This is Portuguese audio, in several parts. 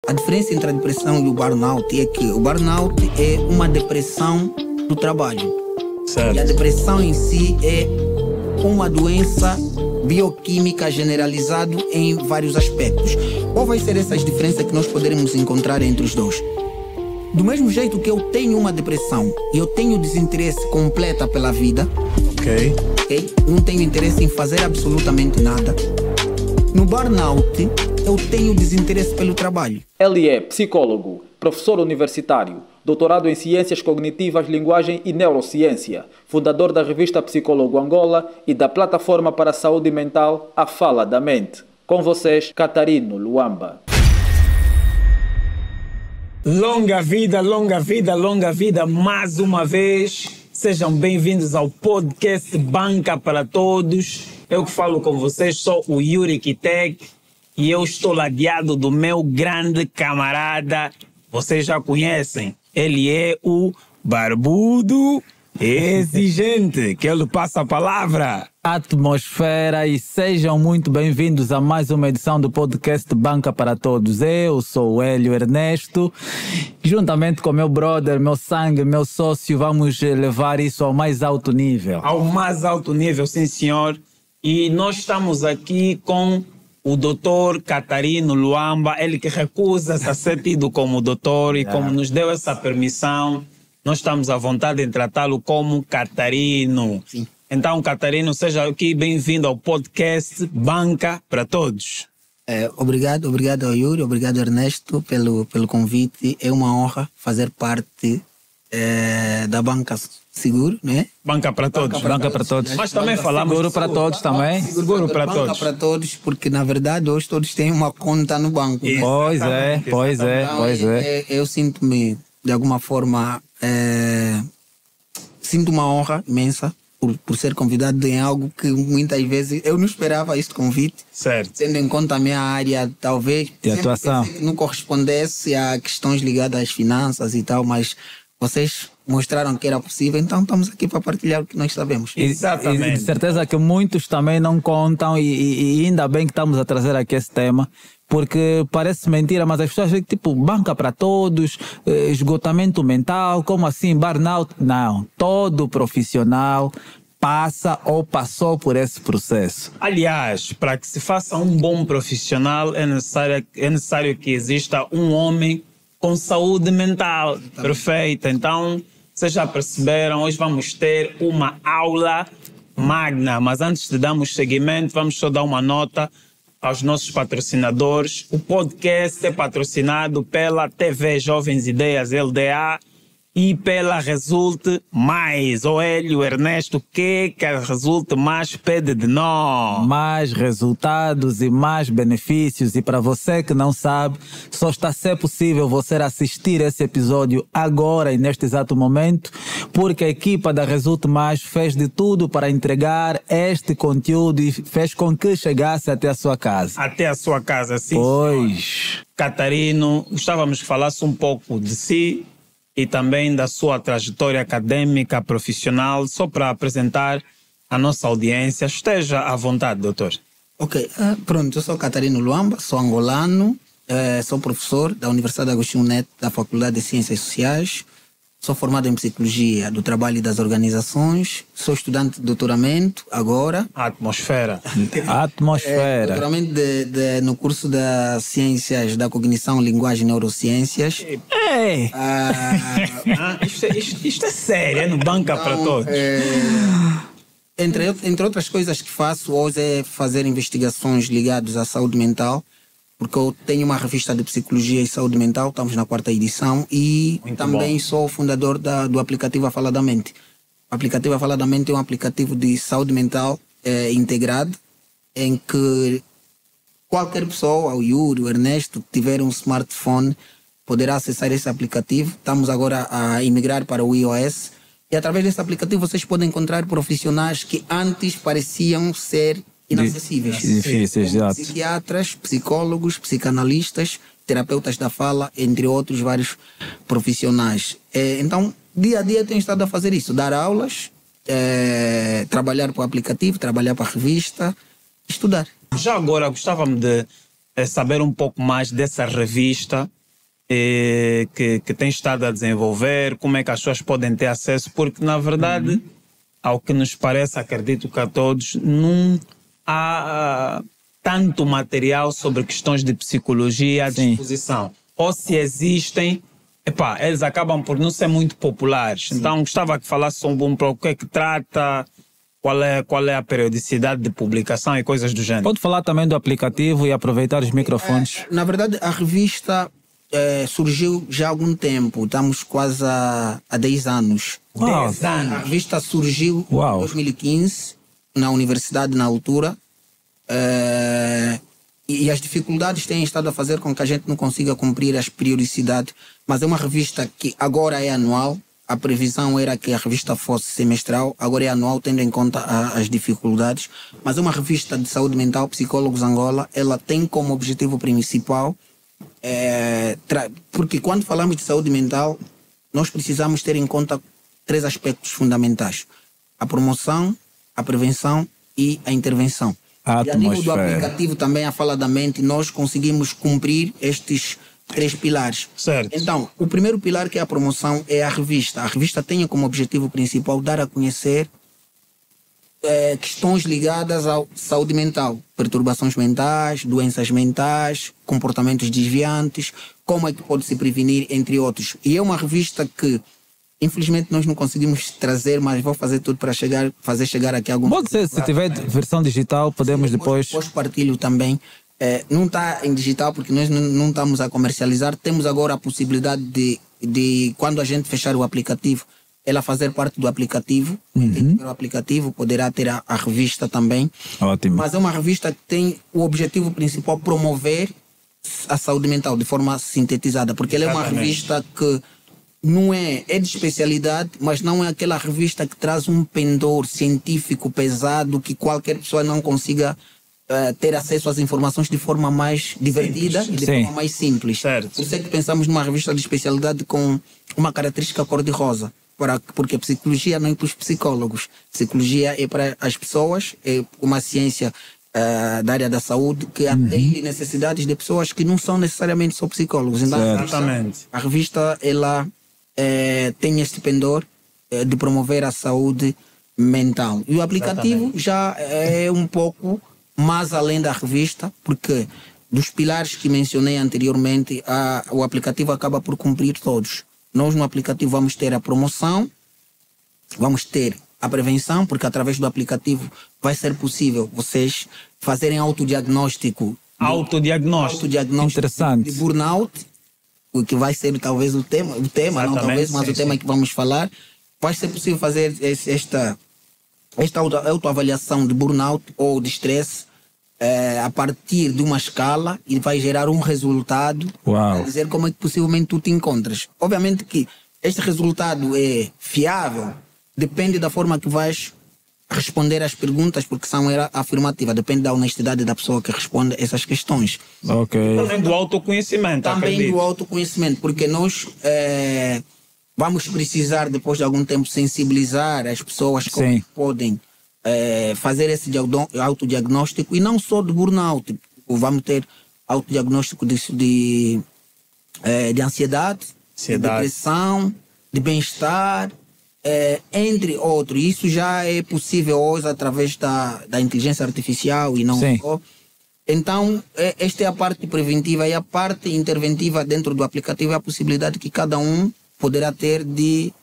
A diferença entre a depressão e o burnout é que o burnout é uma depressão do trabalho. Certo. E a depressão em si é uma doença bioquímica generalizada em vários aspectos. Qual vai ser essas diferenças que nós poderemos encontrar entre os dois? Do mesmo jeito que eu tenho uma depressão e eu tenho desinteresse completo pela vida, Ok. não tenho interesse em fazer absolutamente nada. No burnout, eu tenho desinteresse pelo trabalho. Ele é psicólogo, professor universitário, doutorado em Ciências Cognitivas, Linguagem e Neurociência, fundador da revista Psicólogo Angola e da plataforma para a saúde mental A Fala da Mente. Com vocês, Catarino Luamba. Longa vida, longa vida, longa vida, mais uma vez. Sejam bem-vindos ao podcast Banca para Todos. Eu que falo com vocês sou o Yuri Kitek e eu estou ladeado do meu grande camarada. Vocês já conhecem, ele é o Barbudo Exigente, que ele passa a palavra. Atmosfera, e sejam muito bem-vindos a mais uma edição do podcast Banca para Todos. Eu sou o Hélio Ernesto, juntamente com meu brother, meu sangue, meu sócio, vamos levar isso ao mais alto nível. Ao mais alto nível, sim senhor. E nós estamos aqui com o doutor Catarino Luamba, ele que recusa-se a ser tido como doutor e como nos deu essa permissão, nós estamos à vontade em tratá-lo como Catarino. Sim. Então, Catarino, seja aqui bem-vindo ao podcast Banca para Todos. Obrigado ao Yuri, obrigado Ernesto pelo convite. É uma honra fazer parte da Banca Seguro, né? Banca para Todos. Banca para Todos. Mas também falamos Seguro de para todos também. Seguro para Banca todos. para todos, porque na verdade hoje todos têm uma conta no banco. Né? Pois é. Então, eu sinto-me, de alguma forma, sinto uma honra imensa por ser convidado em algo que muitas vezes eu não esperava este convite. Certo. Tendo em conta a minha área, talvez De sempre atuação. pensei que não correspondesse a questões ligadas às finanças e tal, mas vocês mostraram que era possível, então estamos aqui para partilhar o que nós sabemos. E Exatamente. de certeza que muitos também não contam e ainda bem que estamos a trazer aqui esse tema, porque parece mentira, mas as pessoas veem que tipo, banca para todos, esgotamento mental, como assim, burnout? Não, todo profissional passa ou passou por esse processo. Aliás, para que se faça um bom profissional é necessário que exista um homem com saúde mental perfeita. Então, vocês já perceberam, hoje vamos ter uma aula magna, mas antes de darmos seguimento, vamos só dar uma nota aos nossos patrocinadores. O podcast é patrocinado pela TV Jovens Ideias LDA e pela Resulte Mais. O Hélio Ernesto, o que a Resulte Mais pede de nós? Mais resultados e mais benefícios. E para você que não sabe, só está a ser possível você assistir esse episódio agora e neste exato momento, porque a equipa da Resulte Mais fez de tudo para entregar este conteúdo e fez com que chegasse até a sua casa. Até a sua casa, sim. Pois. Catarino, gostávamos que falasse um pouco de si e também da sua trajetória acadêmica, profissional, só para apresentar a nossa audiência. Esteja à vontade, doutor. Ok, pronto, eu sou Catarino Luamba, sou angolano, sou professor da Universidade Agostinho Neto, da Faculdade de Ciências Sociais, sou formado em Psicologia do Trabalho e das Organizações, sou estudante de doutoramento agora. A atmosfera. Atmosfera. Doutoramento no curso das Ciências da Cognição, Linguagem e Neurociências. Ei! Isto é sério, é no Banca para Todos. Entre outras coisas que faço hoje é fazer investigações ligadas à saúde mental, porque eu tenho uma revista de psicologia e saúde mental, estamos na 4ª edição, e Muito também bom. sou fundador do aplicativo A Fala da Mente. O aplicativo A Fala da Mente é um aplicativo de saúde mental integrado, em que qualquer pessoa, o Yuri, o Ernesto, que tiver um smartphone, poderá acessar esse aplicativo. Estamos agora a emigrar para o iOS, e através desse aplicativo vocês podem encontrar profissionais que antes pareciam ser inacessíveis. Difíceis, Como exato. psiquiatras, psicólogos, psicanalistas, terapeutas da fala, entre outros vários profissionais. Então, dia a dia tenho estado a fazer isso, dar aulas, trabalhar para o aplicativo, trabalhar para a revista, estudar. Já agora gostávamos de saber um pouco mais dessa revista que tem estado a desenvolver, como é que as pessoas podem ter acesso, porque na verdade, ao que nos parece, acredito que a todos, não há tanto material sobre questões de psicologia à disposição. Ou se existem, eles acabam por não ser muito populares. Então gostava que falasse um pouco o que é que trata, qual é a periodicidade de publicação e coisas do gênero. Pode falar também do aplicativo e aproveitar os microfones. Na verdade, a revista surgiu já há algum tempo. Estamos quase há 10 anos. 10 anos. A revista surgiu em 2015, na universidade, na altura. E as dificuldades têm estado a fazer com que a gente não consiga cumprir as periodicidades. Mas é uma revista que agora é anual. A previsão era que a revista fosse semestral, agora é anual, tendo em conta as dificuldades. Mas é uma revista de saúde mental, Psicólogos Angola. Ela tem como objetivo principal, porque quando falamos de saúde mental, nós precisamos ter em conta 3 aspectos fundamentais: a promoção, a prevenção e a intervenção. E a nível do aplicativo também, a Fala da Mente, nós conseguimos cumprir estes 3 pilares. Certo. Então, o primeiro pilar, que é a promoção, é a revista. A revista tem como objetivo principal dar a conhecer questões ligadas à saúde mental, perturbações mentais, doenças mentais, comportamentos desviantes, como é que pode se prevenir, entre outros. E é uma revista que, infelizmente, nós não conseguimos trazer, mas vou fazer tudo para fazer chegar aqui algum. Pode ser, se tiver versão digital, podemos depois. Depois partilho também. Não está em digital porque nós não estamos a comercializar. Temos agora a possibilidade de quando a gente fechar o aplicativo, ela fazer parte do aplicativo. O aplicativo poderá ter a revista também. Ótimo. Mas é uma revista que tem o objetivo principal promover a saúde mental de forma sintetizada, porque ela é uma revista que não é de especialidade, mas não é aquela revista que traz um pendor científico pesado que qualquer pessoa não consiga ter acesso às informações de forma mais divertida e de forma mais simples. Certo. Por isso é que pensamos numa revista de especialidade com uma característica cor-de-rosa. Porque a psicologia não é para os psicólogos. Psicologia é para as pessoas, é uma ciência da área da saúde que atende necessidades de pessoas que não são necessariamente só psicólogos. Então, a revista ela tem este pendor de promover a saúde mental. E o aplicativo já é um pouco mais além da revista, porque dos pilares que mencionei anteriormente, o aplicativo acaba por cumprir todos. Nós no aplicativo vamos ter a promoção, vamos ter a prevenção, porque através do aplicativo vai ser possível vocês fazerem autodiagnóstico. Autodiagnóstico. Interessante. De burnout, o que vai ser talvez o tema não talvez, mas o tema que vamos falar. Vai ser possível fazer esta autoavaliação de burnout ou de estresse a partir de uma escala e vai gerar um resultado para dizer como é que possivelmente tu te encontras. Obviamente que este resultado é fiável, depende da forma que vais responder às perguntas, porque são afirmativas, depende da honestidade da pessoa que responde essas questões. Também do autoconhecimento. Também do autoconhecimento, porque nós vamos precisar, depois de algum tempo, sensibilizar as pessoas como podem fazer esse autodiagnóstico, e não só de burnout. Vamos ter autodiagnóstico de ansiedade, de depressão, de bem-estar, entre outros. Isso já é possível hoje através da inteligência artificial e não só. Então, esta é a parte preventiva, e a parte interventiva dentro do aplicativo é a possibilidade que cada um poderá ter de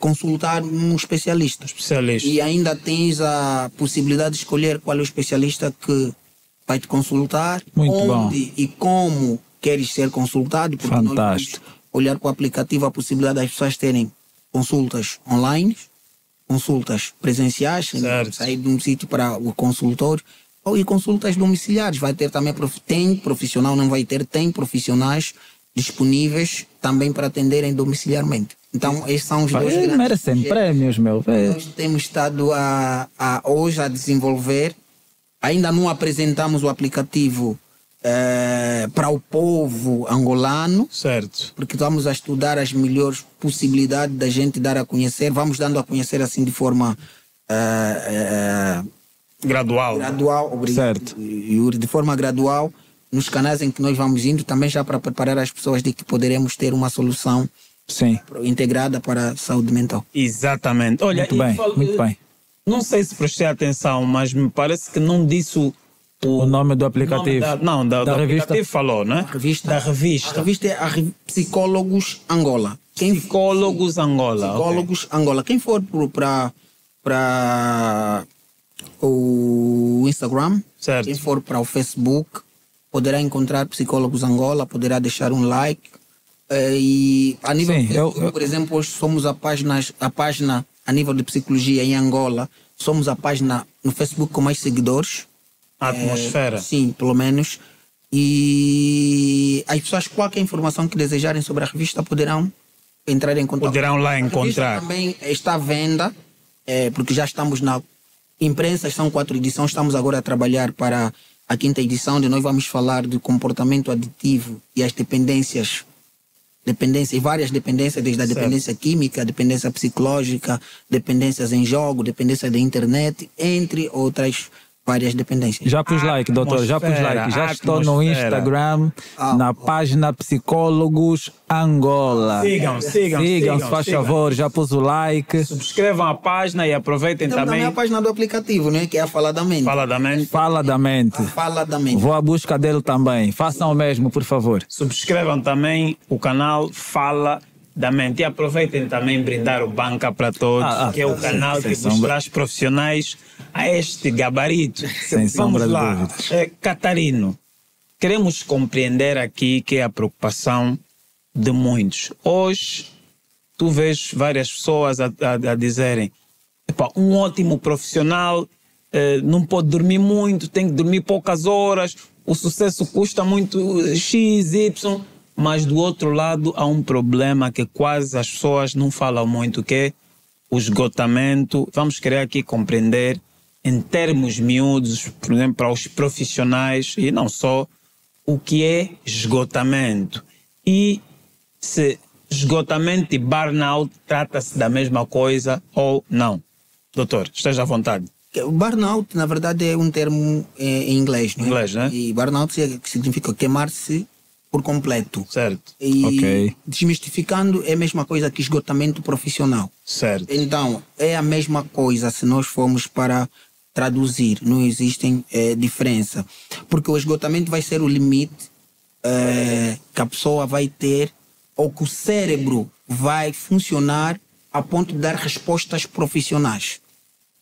consultar um especialista. E ainda tens a possibilidade de escolher qual é o especialista que vai te consultar, onde e como queres ser consultado, porque nós vamos olhar para o aplicativo a possibilidade das pessoas terem consultas online, consultas presenciais, sair de um sítio para o consultório, ou consultas domiciliares. Vai ter também, tem profissional, não vai ter, tem profissionais disponíveis também para atenderem domiciliarmente. Então, esses são os dois grandes merecem prémios, meu velho. Nós temos estado hoje a desenvolver. Ainda não apresentamos o aplicativo para o povo angolano. Certo. Porque estamos a estudar as melhores possibilidades da gente dar a conhecer. Vamos dando a conhecer assim de forma gradual. Obrigado, certo. Yuri, de forma gradual. nos canais em que nós vamos indo, também já para preparar as pessoas de que poderemos ter uma solução Sim. integrada para a saúde mental. Exatamente. Olha, Muito bem, muito bem. Não sei se prestei atenção, mas me parece que não disse O nome do aplicativo. Da revista. aplicativo falou, né? Revista. Da revista. A revista é Psicólogos Angola. Psicólogos Angola. Psicólogos Angola. Quem for para o Instagram, Certo. quem for para o Facebook, poderá encontrar Psicólogos Angola, poderá deixar um like. E a nível Sim, de Facebook, por exemplo, hoje somos a página a nível de psicologia em Angola, somos a página no Facebook com mais seguidores. A atmosfera. Sim, pelo menos. E as pessoas, qualquer informação que desejarem sobre a revista, poderão entrar em contato. Poderão lá A revista encontrar. também está à venda, porque já estamos na imprensa, são 4 edições, estamos agora a trabalhar para a 5ª edição, onde nós vamos falar do comportamento aditivo e as dependências, várias dependências, desde a dependência química, dependência psicológica, dependências em jogo, dependência da internet, entre outras várias dependências. Já pus like, doutor, já pus like. Já estou no Instagram, na página Psicólogos Angola. Sigam, se faz favor, já pus o like. Subscrevam a página e aproveitem Temos também. a página do aplicativo, né, que é a Fala da Mente. Fala da mente. Fala da mente. Fala da Mente. Vou à busca dele também. Façam o mesmo, por favor. Subscrevam também o canal Fala da Mente. E aproveitem também brindar o Banca para Todos, que é o canal que vos traz profissionais a este gabarito. Sem Vamos sombra de lá. dúvidas. Catarino, queremos compreender aqui que é a preocupação de muitos. Hoje, tu vês várias pessoas a dizerem: "Epá, um ótimo profissional não pode dormir muito, tem que dormir poucas horas, o sucesso custa muito X, Y", mas do outro lado há um problema que quase as pessoas não falam muito, que é o esgotamento. Vamos querer aqui compreender em termos miúdos, por exemplo, para os profissionais e não só, o que é esgotamento. E se esgotamento e burnout trata-se da mesma coisa ou não. Doutor, esteja à vontade. O burnout, na verdade, é um termo em inglês, né? Inglês, né? E burnout significa queimar-se por completo. Certo. E Ok. desmistificando, é a mesma coisa que esgotamento profissional. Certo. Então, é a mesma coisa se nós formos para traduzir. Não existe diferença. Porque o esgotamento vai ser o limite que a pessoa vai ter, ou que o cérebro vai funcionar a ponto de dar respostas profissionais.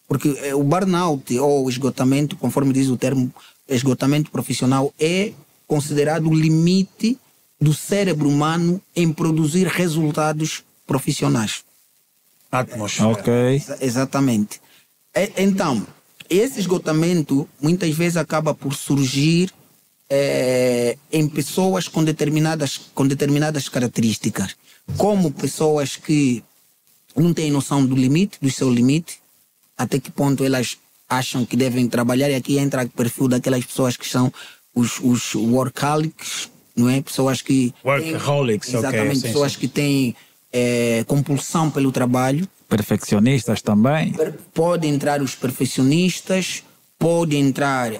Porque o burnout ou esgotamento, conforme diz o termo, esgotamento profissional, é considerado o limite do cérebro humano em produzir resultados profissionais. Atmosfera. Ok. Exatamente. Então, esse esgotamento muitas vezes acaba por surgir em pessoas com determinadas características, como pessoas que não têm noção do limite, do seu limite, até que ponto elas acham que devem trabalhar, e aqui entra o perfil daquelas pessoas que são os workaholics, não é? Pessoas que... Workaholics, exatamente, ok. pessoas sim. que têm compulsão pelo trabalho. Perfeccionistas também. Pode entrar os perfeccionistas, pode entrar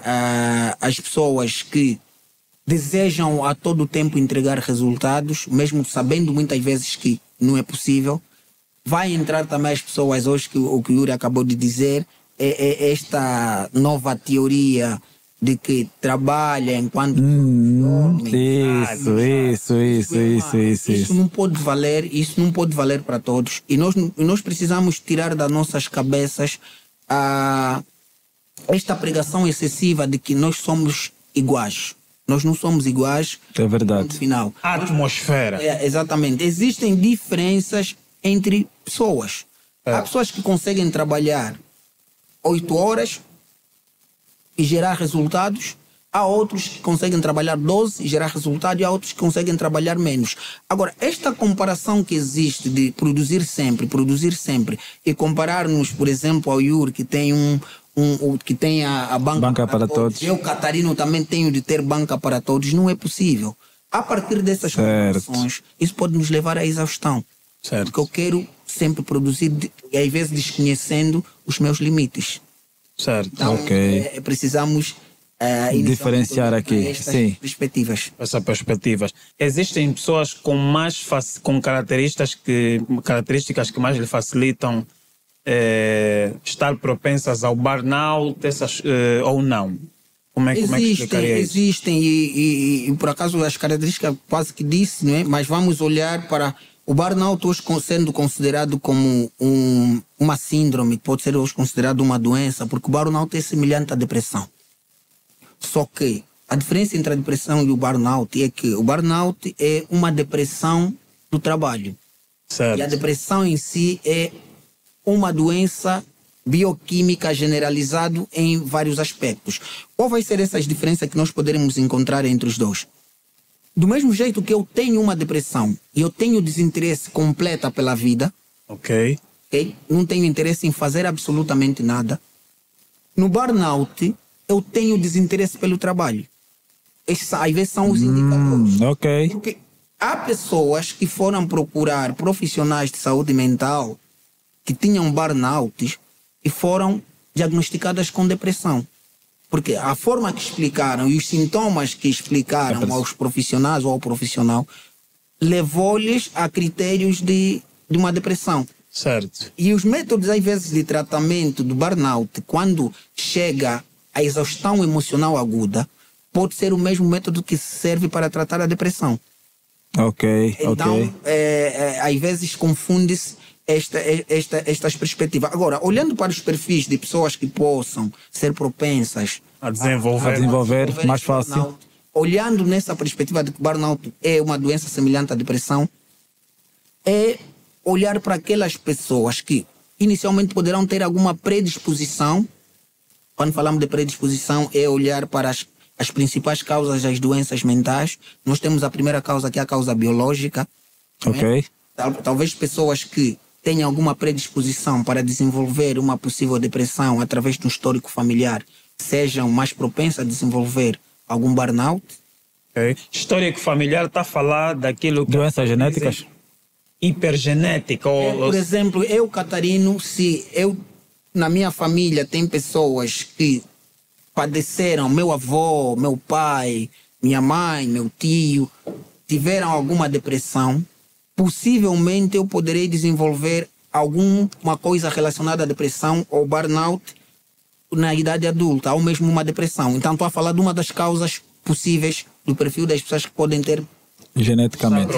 as pessoas que desejam a todo tempo entregar resultados, mesmo sabendo muitas vezes que não é possível. Vai entrar também as pessoas hoje, que o que o Yuri acabou de dizer, esta nova teoria de que trabalha enquanto Isso não pode valer para todos. E nós precisamos tirar das nossas cabeças esta pregação excessiva de que nós somos iguais. Nós não somos iguais. É verdade. No final. A atmosfera. Exatamente. Existem diferenças entre pessoas. Há pessoas que conseguem trabalhar 8 horas e gerar resultados. Há outros que conseguem trabalhar 12 e gerar resultados, e há outros que conseguem trabalhar menos. Agora, esta comparação que existe de produzir sempre, e comparar-nos, por exemplo, ao Yuri, que tem que tem a banca para todos. Eu, Catarino, também tenho de ter banca para todos. Não é possível. A partir dessas comparações, isso pode nos levar à exaustão. Certo. Porque eu quero sempre produzir, e às vezes desconhecendo os meus limites. Certo. Então, precisamos Diferenciar aqui, estas sim. perspectivas. Essas perspectivas. Existem pessoas com com características que mais lhe facilitam estar propensas ao burnout, ou não? Como é que explicaria isso? Existem e por acaso as características quase que disse, não é? Mas vamos olhar para o burnout hoje sendo considerado como uma síndrome, pode ser hoje considerado uma doença, porque o burnout é semelhante à depressão. Só que a diferença entre a depressão e o burnout é que o burnout é uma depressão do trabalho. Certo. E a depressão em si é uma doença bioquímica generalizada em vários aspectos. Qual vai ser essas diferenças que nós poderemos encontrar entre os dois? Do mesmo jeito que eu tenho uma depressão e eu tenho desinteresse completo pela vida, Ok. não tenho interesse em fazer absolutamente nada, no burnout eu tenho desinteresse pelo trabalho. Esses, às vezes, são os indicadores. Ok. Porque há pessoas que foram procurar profissionais de saúde mental que tinham burnout e foram diagnosticadas com depressão. Porque a forma que explicaram e os sintomas que explicaram aos profissionais ou ao profissional levou-lhes a critérios de uma depressão. Certo. E os métodos, às vezes, de tratamento do burnout, quando chega a exaustão emocional aguda, pode ser o mesmo método que serve para tratar a depressão. Ok, Então, ok. às vezes confunde-se estas perspectivas. Agora, olhando para os perfis de pessoas que possam ser propensas A desenvolver mais esse fácil. burnout, olhando nessa perspectiva de que o burnout é uma doença semelhante à depressão, é olhar para aquelas pessoas que inicialmente poderão ter alguma predisposição. Quando falamos de predisposição, é olhar para as principais causas das doenças mentais. Nós temos a primeira causa, que é a causa biológica. Ok. Talvez pessoas que tenham alguma predisposição para desenvolver uma possível depressão através de um histórico familiar sejam mais propensas a desenvolver algum burnout. Ok. Histórico familiar está a falar daquilo que... Doenças genéticas? Hipergenética. Por exemplo, eu, Catarino, se eu, na minha família, tem pessoas que padeceram, meu avô, meu pai, minha mãe, meu tio, tiveram alguma depressão, possivelmente eu poderei desenvolver alguma coisa relacionada à depressão ou burnout na idade adulta, ou mesmo uma depressão. Então, estou a falar de uma das causas possíveis do perfil das pessoas que podem ter Geneticamente.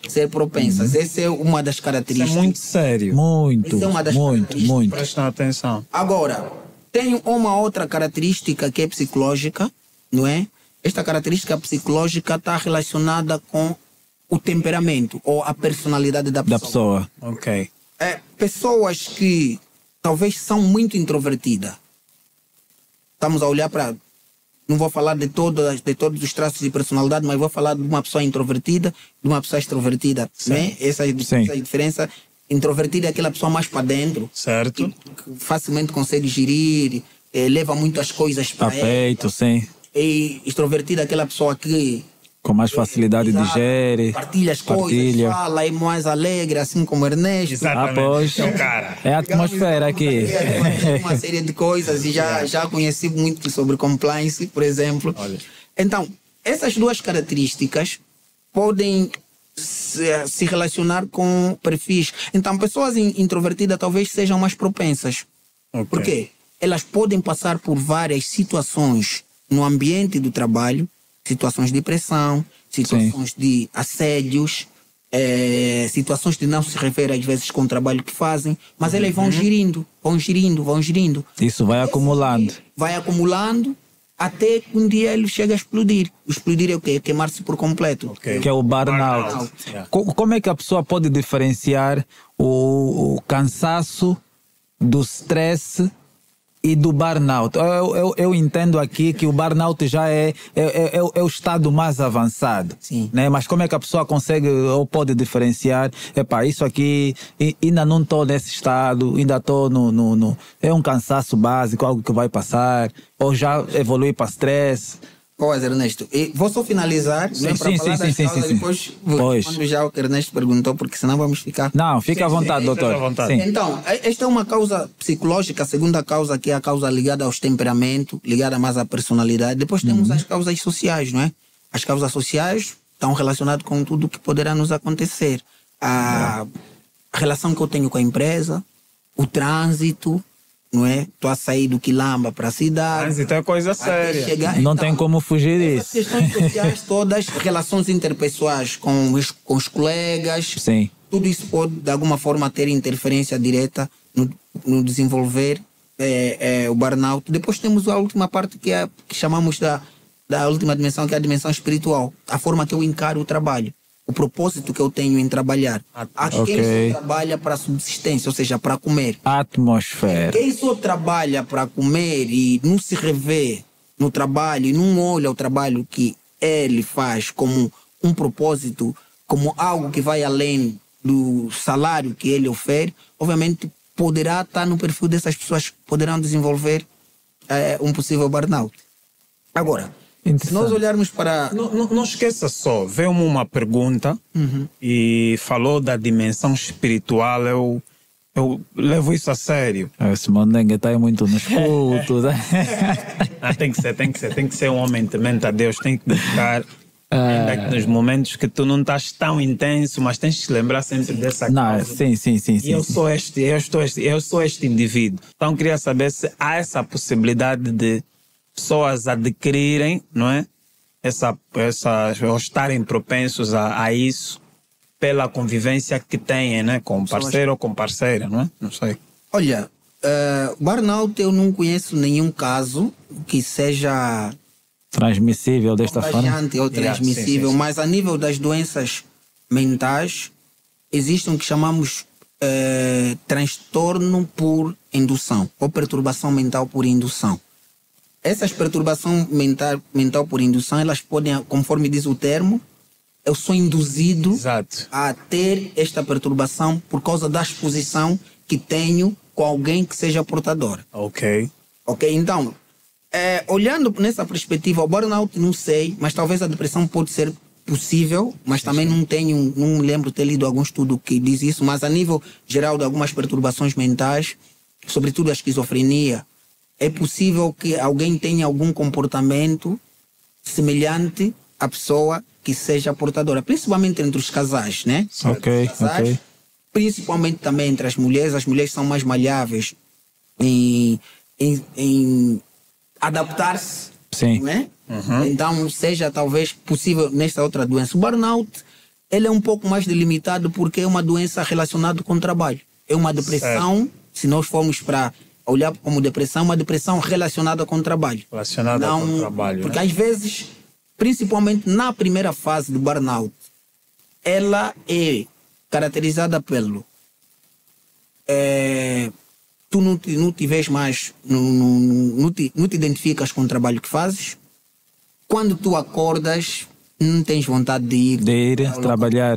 ser propensas. Essa é uma das Isso é características. muito sério. Muito, Isso é uma das muito, características. muito. Prestem atenção. Agora, tem uma outra característica que é psicológica, não é? Esta característica psicológica está relacionada com o temperamento ou a personalidade da pessoa. Da pessoa. Ok. Pessoas que talvez são muito introvertidas. Estamos a olhar para... Não vou falar de todos os traços de personalidade, mas vou falar de uma pessoa introvertida, de uma pessoa extrovertida. Né? Essa é a diferença. Introvertida é aquela pessoa mais para dentro. Certo. Que facilmente consegue gerir, leva muitas coisas para peito, sim. E extrovertida é aquela pessoa que... Com mais facilidade digere. Partilha as coisas, fala, é mais alegre, assim como Ernesto. Exatamente. Pois. É o cara. É a atmosfera aqui. Uma série de coisas e já conheci muito sobre compliance, por exemplo. Olha. Então, essas duas características podem se relacionar com perfis. Então, pessoas introvertidas talvez sejam mais propensas. Okay. Por quê? Elas podem passar por várias situações no ambiente do trabalho, situações de pressão, situações de assédios, situações de não se rever às vezes com o trabalho que fazem, mas elas vão gerindo. Isso vai acumulando. Vai acumulando até que um dia ele chega a explodir. Explodir é o quê? Queimar-se por completo. Okay. Que é o burnout. Yeah. Como é que a pessoa pode diferenciar o cansaço do stress e do burnout? Eu entendo aqui que o burnout já é o estado mais avançado. Sim. Né? Mas como é que a pessoa consegue ou pode diferenciar? Epá, isso aqui, ainda não estou nesse estado, ainda estou no... É um cansaço básico, algo que vai passar, ou já evolui para stress. Pois, Ernesto. E vou só finalizar, né, para falar das causas, depois, quando já o Ernesto perguntou, porque senão vamos ficar... Não, fica à vontade, doutor. Fica à vontade. Sim. Então, esta é uma causa psicológica, a segunda causa que é a causa ligada aos temperamentos, ligada mais à personalidade. Depois temos as causas sociais, não é? As causas sociais estão relacionadas com tudo o que poderá nos acontecer. A relação que eu tenho com a empresa, o trânsito, não é? Estou a sair do Quilamba para a cidade. Trânsito é coisa séria. Chegar, Não então, tem como fugir essas disso. questões sociais todas, relações interpessoais com os colegas, Sim. tudo isso pode, de alguma forma, ter interferência direta no desenvolver o burnout. Depois temos a última parte que chamamos da última dimensão, que é a dimensão espiritual. A forma que eu encaro o trabalho. O propósito que eu tenho em trabalhar. Há quem só trabalha para subsistência, ou seja, para comer. Atmosfera. Quem só trabalha para comer e não se revê no trabalho e não olha o trabalho que ele faz como um propósito, como algo que vai além do salário que ele oferece, obviamente poderá estar no perfil dessas pessoas, poderão desenvolver um possível burnout. Agora, se nós olharmos para... Não esqueça só, veio-me uma pergunta e falou da dimensão espiritual. Eu levo isso a sério. Esse Mondengue está aí muito nos cultos. Tem que ser um homem temente a Deus, tem que buscar ainda que nos momentos que tu não estás tão intenso, mas tens que te lembrar sempre dessa causa. Sim. E eu sou este indivíduo. Então queria saber se há essa possibilidade de pessoas adquirirem, não é? Ou estarem propensos a isso pela convivência que têm, né? Com parceiro ou com parceira, não é? Não sei. Olha, burnout eu não conheço nenhum caso que seja transmissível desta forma. Ou transmissível, sim. Mas a nível das doenças mentais, existe um que chamamos transtorno por indução ou perturbação mental por indução. Essas perturbações mental por indução, elas podem, conforme diz o termo, eu sou induzido a ter esta perturbação por causa da exposição que tenho com alguém que seja portador. Ok, então, olhando nessa perspectiva, o burnout não sei, mas talvez a depressão pode ser possível, mas também não me lembro de ter lido algum estudo que diz isso, mas a nível geral de algumas perturbações mentais, sobretudo a esquizofrenia, é possível que alguém tenha algum comportamento semelhante à pessoa que seja portadora, principalmente entre os casais, né? Ok. Principalmente também entre as mulheres são mais malháveis em adaptar-se, não é? Então seja talvez possível nesta outra doença. O burnout, ele é um pouco mais delimitado porque é uma doença relacionada com o trabalho. É uma depressão, se nós formos para olhar como depressão, uma depressão relacionada com o trabalho. Relacionada com o trabalho. Porque às vezes, principalmente na primeira fase do burnout, ela é caracterizada pelo tu não te vês mais, não te identificas com o trabalho que fazes. Quando tu acordas, não tens vontade de ir trabalhar.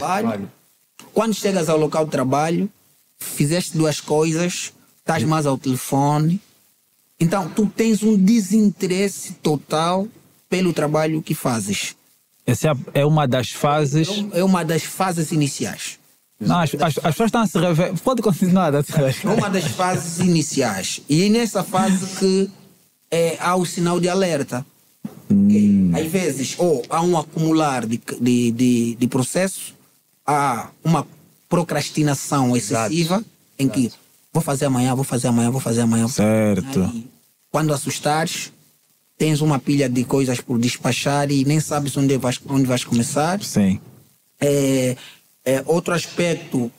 Quando chegas ao local de trabalho, fizeste duas coisas, estás mais ao telefone. Então, tu tens um desinteresse total pelo trabalho que fazes. Essa é uma das fases... É uma das fases iniciais. Não, as pessoas estão a se rever. Pode continuar. É uma das fases iniciais. E é nessa fase que há o sinal de alerta. Às vezes, ou há um acumular de processo, há uma procrastinação excessiva, em que vou fazer amanhã. Certo. Aí, quando assustares, tens uma pilha de coisas por despachar e nem sabes onde vais começar. Sim. Outro aspecto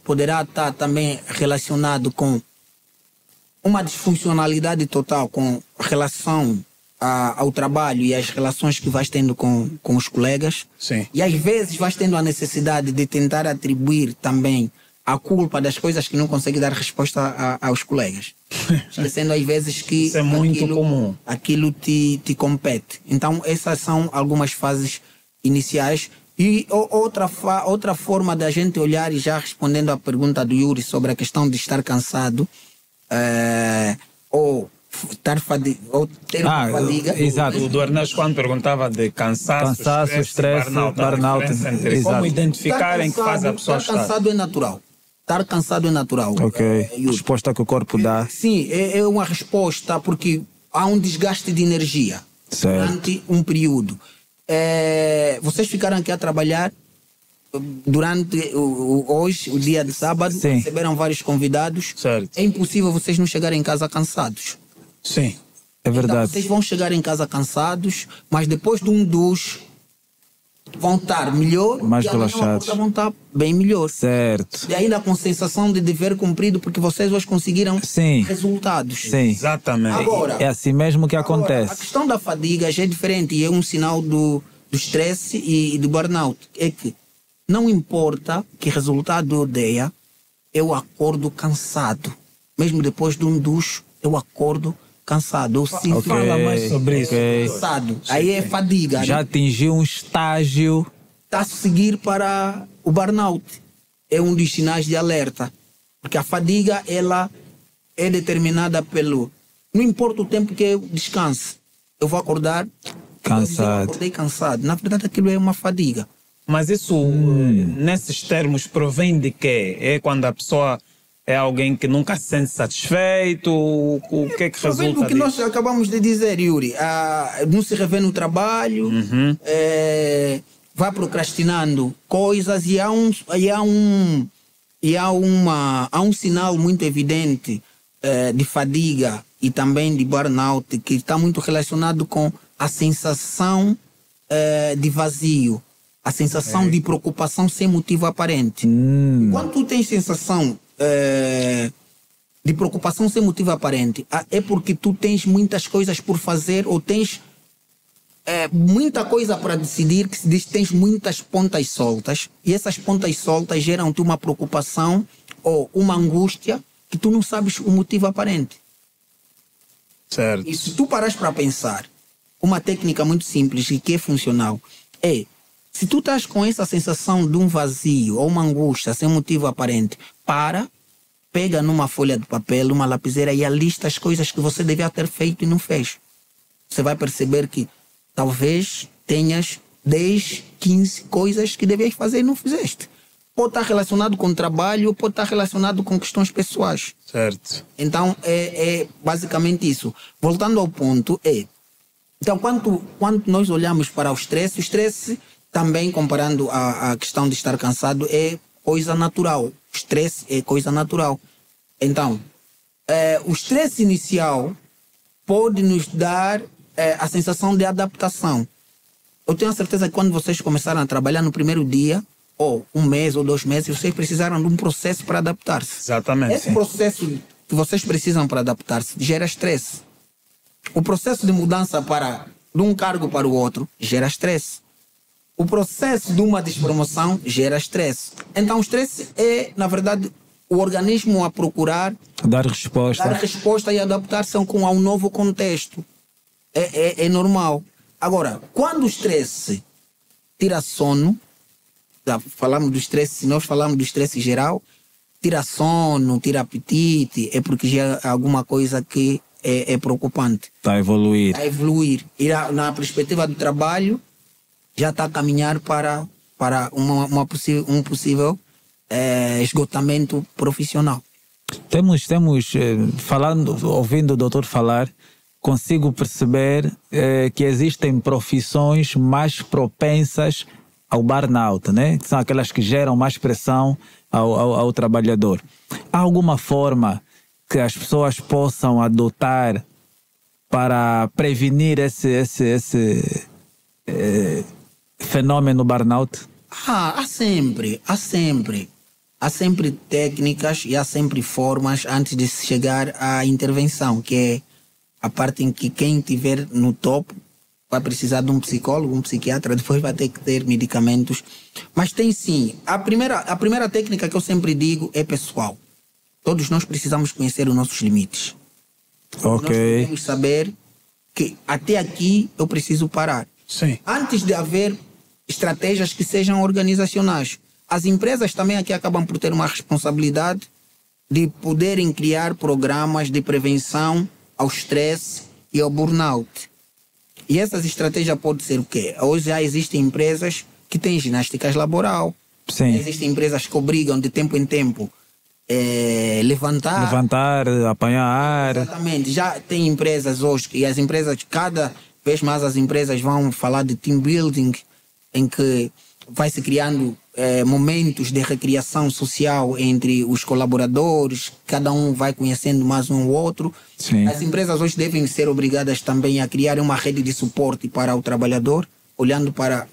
poderá estar também relacionado com uma disfuncionalidade total com relação ao trabalho e às relações que vais tendo com os colegas. Sim. E às vezes vais tendo a necessidade de tentar atribuir também a culpa das coisas que não consegue dar resposta aos colegas. Esquecendo às vezes que isso é muito comum. Aquilo te compete. Então essas são algumas fases iniciais. E outra forma da gente olhar, e já respondendo à pergunta do Yuri sobre a questão de estar cansado ou ou ter uma fadiga. Exato. O do Ernesto, quando perguntava de cansaço, Stress, burnout. Como Exato. identificar em que fase a pessoa Estar está. cansado é natural. Estar cansado é natural. Ok. Yuri. Resposta que o corpo dá. Sim, é uma resposta porque há um desgaste de energia Certo. durante um período. Vocês ficaram aqui a trabalhar durante hoje, o dia de sábado, Sim. receberam vários convidados. Certo. É impossível vocês não chegarem em casa cansados. Sim. É Então, verdade. vocês vão chegar em casa cansados, mas depois de um duche vão estar melhor Mais e amanhã relaxados. vão estar bem melhor. Certo. E ainda com sensação de dever cumprido, porque vocês hoje conseguiram Sim. resultados. Sim. Exatamente. Agora, É assim mesmo que Agora, a acontece. questão da fadiga já é diferente e é um sinal do estresse e do burnout. É que não importa que resultado eu dê, eu acordo cansado. Mesmo depois de um duche, eu acordo cansado. Eu sinto Fala mais sobre isso. ok. cansado. Aí é fadiga. Já atingiu um estágio. Está a seguir para o burnout. É um dos sinais de alerta. Porque a fadiga, ela é determinada pelo... Não importa o tempo que eu descanse. Eu vou acordar... Cansado. Eu acordei cansado. Na verdade, aquilo é uma fadiga. Mas isso, nesses termos, provém de quê? É quando a pessoa é alguém que nunca se sente satisfeito? O que é que Estou vendo resulta o que disso? nós acabamos de dizer, Yuri. Não se revê no trabalho, vai procrastinando coisas e há um sinal muito evidente de fadiga e também de burnout que está muito relacionado com a sensação de vazio, a sensação de preocupação sem motivo aparente. Quando tu tens sensação de preocupação sem motivo aparente, é porque tu tens muitas coisas por fazer ou tens muita coisa para decidir, que se diz tens muitas pontas soltas e essas pontas soltas geram-te uma preocupação ou uma angústia que tu não sabes o motivo aparente. Certo. E se tu paras para pensar, uma técnica muito simples e que é funcional é, se tu estás com essa sensação de um vazio ou uma angústia sem motivo aparente, pega numa folha de papel, uma lapiseira e alista as coisas que você devia ter feito e não fez. Você vai perceber que talvez tenhas 10, 15 coisas que devias fazer e não fizeste. Pode estar relacionado com o trabalho ou pode estar relacionado com questões pessoais. Certo. Então, é basicamente isso. Voltando ao ponto, então, quando nós olhamos para o estresse também, comparando a questão de estar cansado, é coisa natural. O estresse é coisa natural. Então, o estresse inicial pode nos dar a sensação de adaptação. Eu tenho a certeza que quando vocês começaram a trabalhar no primeiro dia, ou um mês ou 2 meses, vocês precisaram de um processo para adaptar-se. Exatamente. Esse processo que vocês precisam para adaptar-se gera estresse. O processo de mudança de um cargo para o outro gera estresse. O processo de uma despromoção gera estresse. Então, o estresse é, na verdade, o organismo a procurar Dar resposta e adaptar-se a um novo contexto. É normal. Agora, quando o estresse tira sono, falamos do estresse, se nós falamos do estresse geral, tira sono, tira apetite, é porque já é alguma coisa que é preocupante. Está a evoluir. A evoluir. E na perspectiva do trabalho, já está a caminhar para um possível esgotamento profissional. Temos ouvindo o doutor falar, consigo perceber que existem profissões mais propensas ao burnout, né? Que são aquelas que geram mais pressão ao trabalhador. Há alguma forma que as pessoas possam adotar para prevenir esse fenômeno burnout? Há sempre técnicas e há sempre formas antes de se chegar à intervenção, que é a parte em que quem estiver no topo vai precisar de um psicólogo, um psiquiatra, depois vai ter que ter medicamentos. Mas tem sim. A primeira técnica que eu sempre digo é pessoal. Todos nós precisamos conhecer os nossos limites. Ok. Nós devemos saber que até aqui eu preciso parar. Sim. Antes de haver estratégias que sejam organizacionais. As empresas também aqui acabam por ter uma responsabilidade de poderem criar programas de prevenção ao stress e ao burnout. E essas estratégias podem ser o quê? Hoje já existem empresas que têm ginásticas laboral. Sim. Existem empresas que obrigam de tempo em tempo levantar, apanhar ar. Exatamente. Já tem empresas hoje, e as empresas, cada vez mais as empresas vão falar de team building, em que vai se criando momentos de recriação social entre os colaboradores, cada um vai conhecendo mais um ou outro. Sim. As empresas hoje devem ser obrigadas também a criar uma rede de suporte para o trabalhador, olhando para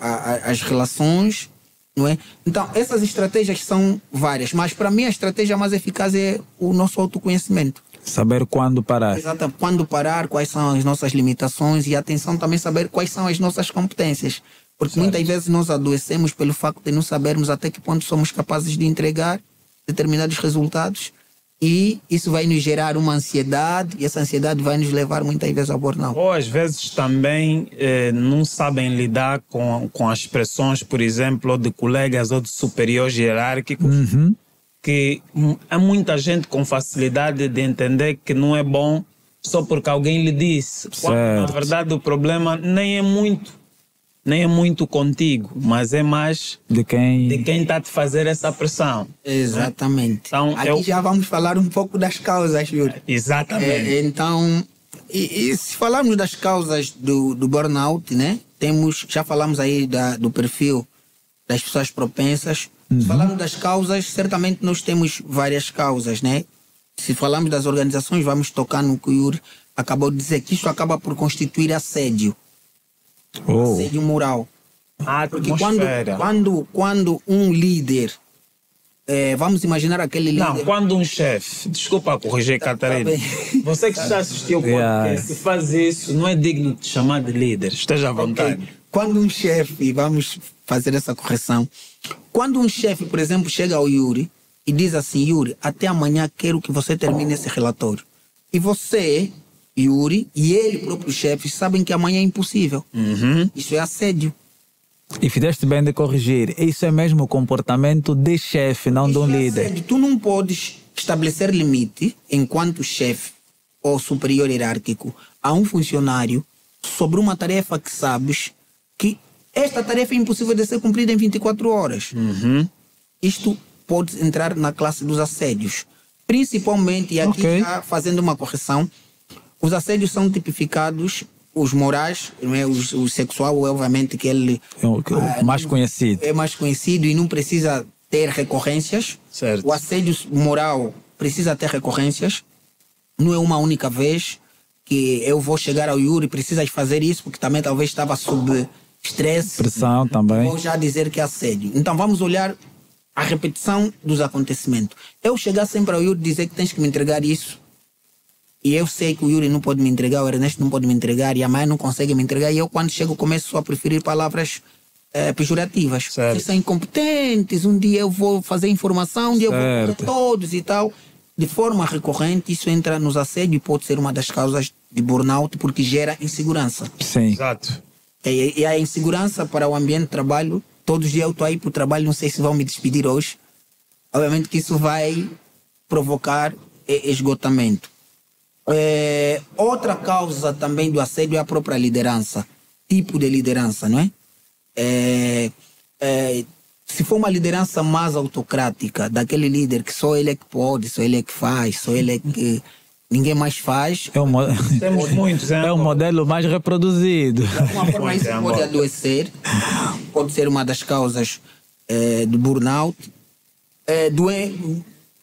as relações, não é? Então, essas estratégias são várias, mas para mim a estratégia mais eficaz é o nosso autoconhecimento. Saber quando parar. Exato, quando parar, quais são as nossas limitações e, atenção, também saber quais são as nossas competências. Porque muitas vezes nós adoecemos pelo facto de não sabermos até que ponto somos capazes de entregar determinados resultados, e isso vai nos gerar uma ansiedade, e essa ansiedade vai nos levar muitas vezes ao burnout. Ou às vezes também não sabem lidar com as pressões, por exemplo, de colegas ou de superiores hierárquicos, que há muita gente com facilidade de entender que não é bom só porque alguém lhe disse. Quando, na verdade, o problema nem é muito contigo, mas é mais de quem está a te fazer essa pressão. Exatamente. Então, aqui já vamos falar um pouco das causas, Yuri. Exatamente. Então, e se falarmos das causas do burnout, né? Já falamos aí do perfil das pessoas propensas. Se falarmos das causas, certamente nós temos várias causas, né? Se falarmos das organizações, vamos tocar no que o Yuri acabou de dizer, que isso acaba por constituir assédio. Assédio moral. Porque quando um líder, vamos imaginar aquele líder... Não, quando um chefe, desculpa corrigir, Catarina, você que está a assistir ao podcast, se faz isso, não é digno de chamar de líder, esteja à vontade. Okay. Quando um chefe, vamos fazer essa correção, quando um chefe, por exemplo, chega ao Yuri e diz assim: Yuri, até amanhã quero que você termine esse relatório. E você, Yuri, e ele próprio chefe sabem que amanhã é impossível. Isso é assédio. E fizeste bem de corrigir. Isso é mesmo o comportamento de chefe, não de um líder. Assédio. Tu não podes estabelecer limite, enquanto chefe ou superior hierárquico, a um funcionário sobre uma tarefa que sabes que esta tarefa é impossível de ser cumprida em 24 horas. Isto pode entrar na classe dos assédios. Principalmente, e aqui já fazendo uma correção, os assédios são tipificados, os morais, não é? O sexual, obviamente, que ele é mais conhecido. É mais conhecido e não precisa ter recorrências. Certo. O assédio moral precisa ter recorrências. Não é uma única vez que eu vou chegar ao Yuri, precisas fazer isso, porque também talvez estava sob estresse. Pressão também. Vou já dizer que é assédio. Então vamos olhar a repetição dos acontecimentos. Eu chegar sempre ao Yuri e dizer que tens que me entregar isso, e eu sei que o Yuri não pode me entregar, o Ernesto não pode me entregar, e a mãe não consegue me entregar, e eu, quando chego, começo a preferir palavras pejorativas. Certo. Vocês são incompetentes, um dia eu vou fazer informação, um dia eu vou para todos e tal. De forma recorrente, isso entra nos assédios e pode ser uma das causas de burnout, porque gera insegurança. Sim. Exato. E a insegurança para o ambiente de trabalho, todos os dias eu estou aí para o trabalho, não sei se vão me despedir hoje. Obviamente que isso vai provocar esgotamento. Outra causa também do assédio é a própria liderança, tipo de liderança, não é? Se for uma liderança mais autocrática, daquele líder que só ele é que pode, só ele é que faz, só ele é que ninguém mais faz. Temos muitos, é o modelo mais reproduzido. De uma forma, isso pode adoecer, pode ser uma das causas do burnout.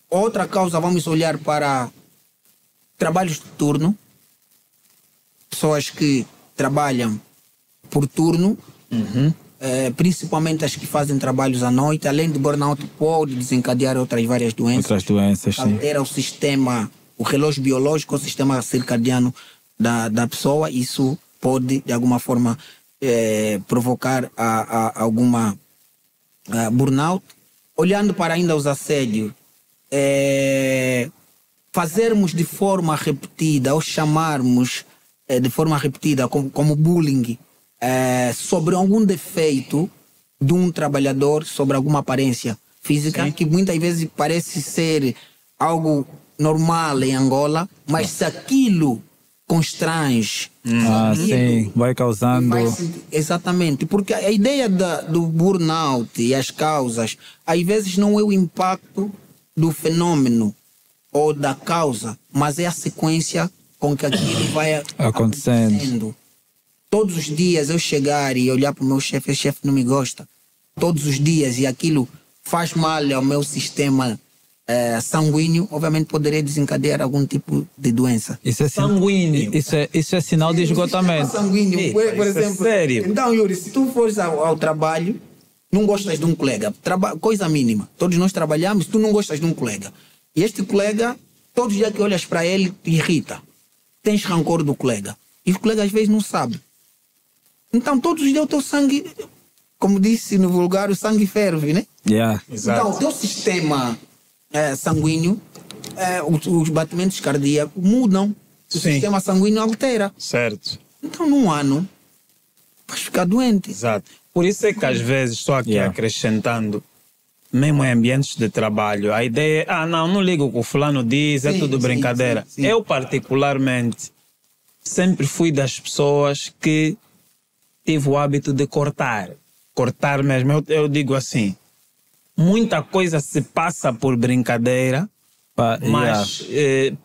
Outra causa, vamos olhar para trabalhos de turno, pessoas que trabalham por turno, principalmente as que fazem trabalhos à noite, além do burnout, pode desencadear várias doenças. Outras doenças, sim. Altera o sistema, o relógio biológico, o sistema circadiano da pessoa. Isso pode, de alguma forma, provocar alguma burnout. Olhando para ainda os assédios, fazermos de forma repetida ou chamarmos de forma repetida como bullying sobre algum defeito de um trabalhador, sobre alguma aparência física, que muitas vezes parece ser algo normal em Angola, mas se aquilo constrange. Sim, vai causando... Exatamente, porque a ideia do burnout e as causas, às vezes não é o impacto do fenômeno ou da causa, mas é a sequência com que aquilo vai acontecendo. Todos os dias eu chegar e olhar para o meu chefe, o chefe não me gosta. Todos os dias, e aquilo faz mal ao meu sistema sanguíneo, obviamente poderia desencadear algum tipo de doença. Isso é sanguíneo. Isso é sinal de esgotamento. Sanguíneo, por exemplo. É sério. Então, Yuri, se tu fores ao trabalho, não gostas de um colega, coisa mínima. Todos nós trabalhamos, tu não gostas de um colega. E este colega, todos os dias que olhas para ele, te irrita. Tens rancor do colega. E o colega às vezes não sabe. Então, todos os dias o teu sangue, como disse no vulgar, o sangue ferve, né? Yeah. Então, o teu sistema sanguíneo, os batimentos cardíacos mudam. O sistema sanguíneo altera. Certo. Então, num ano, vais ficar doente. Exato. Por isso é que às vezes, só aqui acrescentando, mesmo em ambientes de trabalho, a ideia é, não ligo o que o fulano diz, é tudo brincadeira. Sim. Eu, particularmente, sempre fui das pessoas que tive o hábito de cortar. Cortar mesmo. Eu digo assim, muita coisa se passa por brincadeira, mas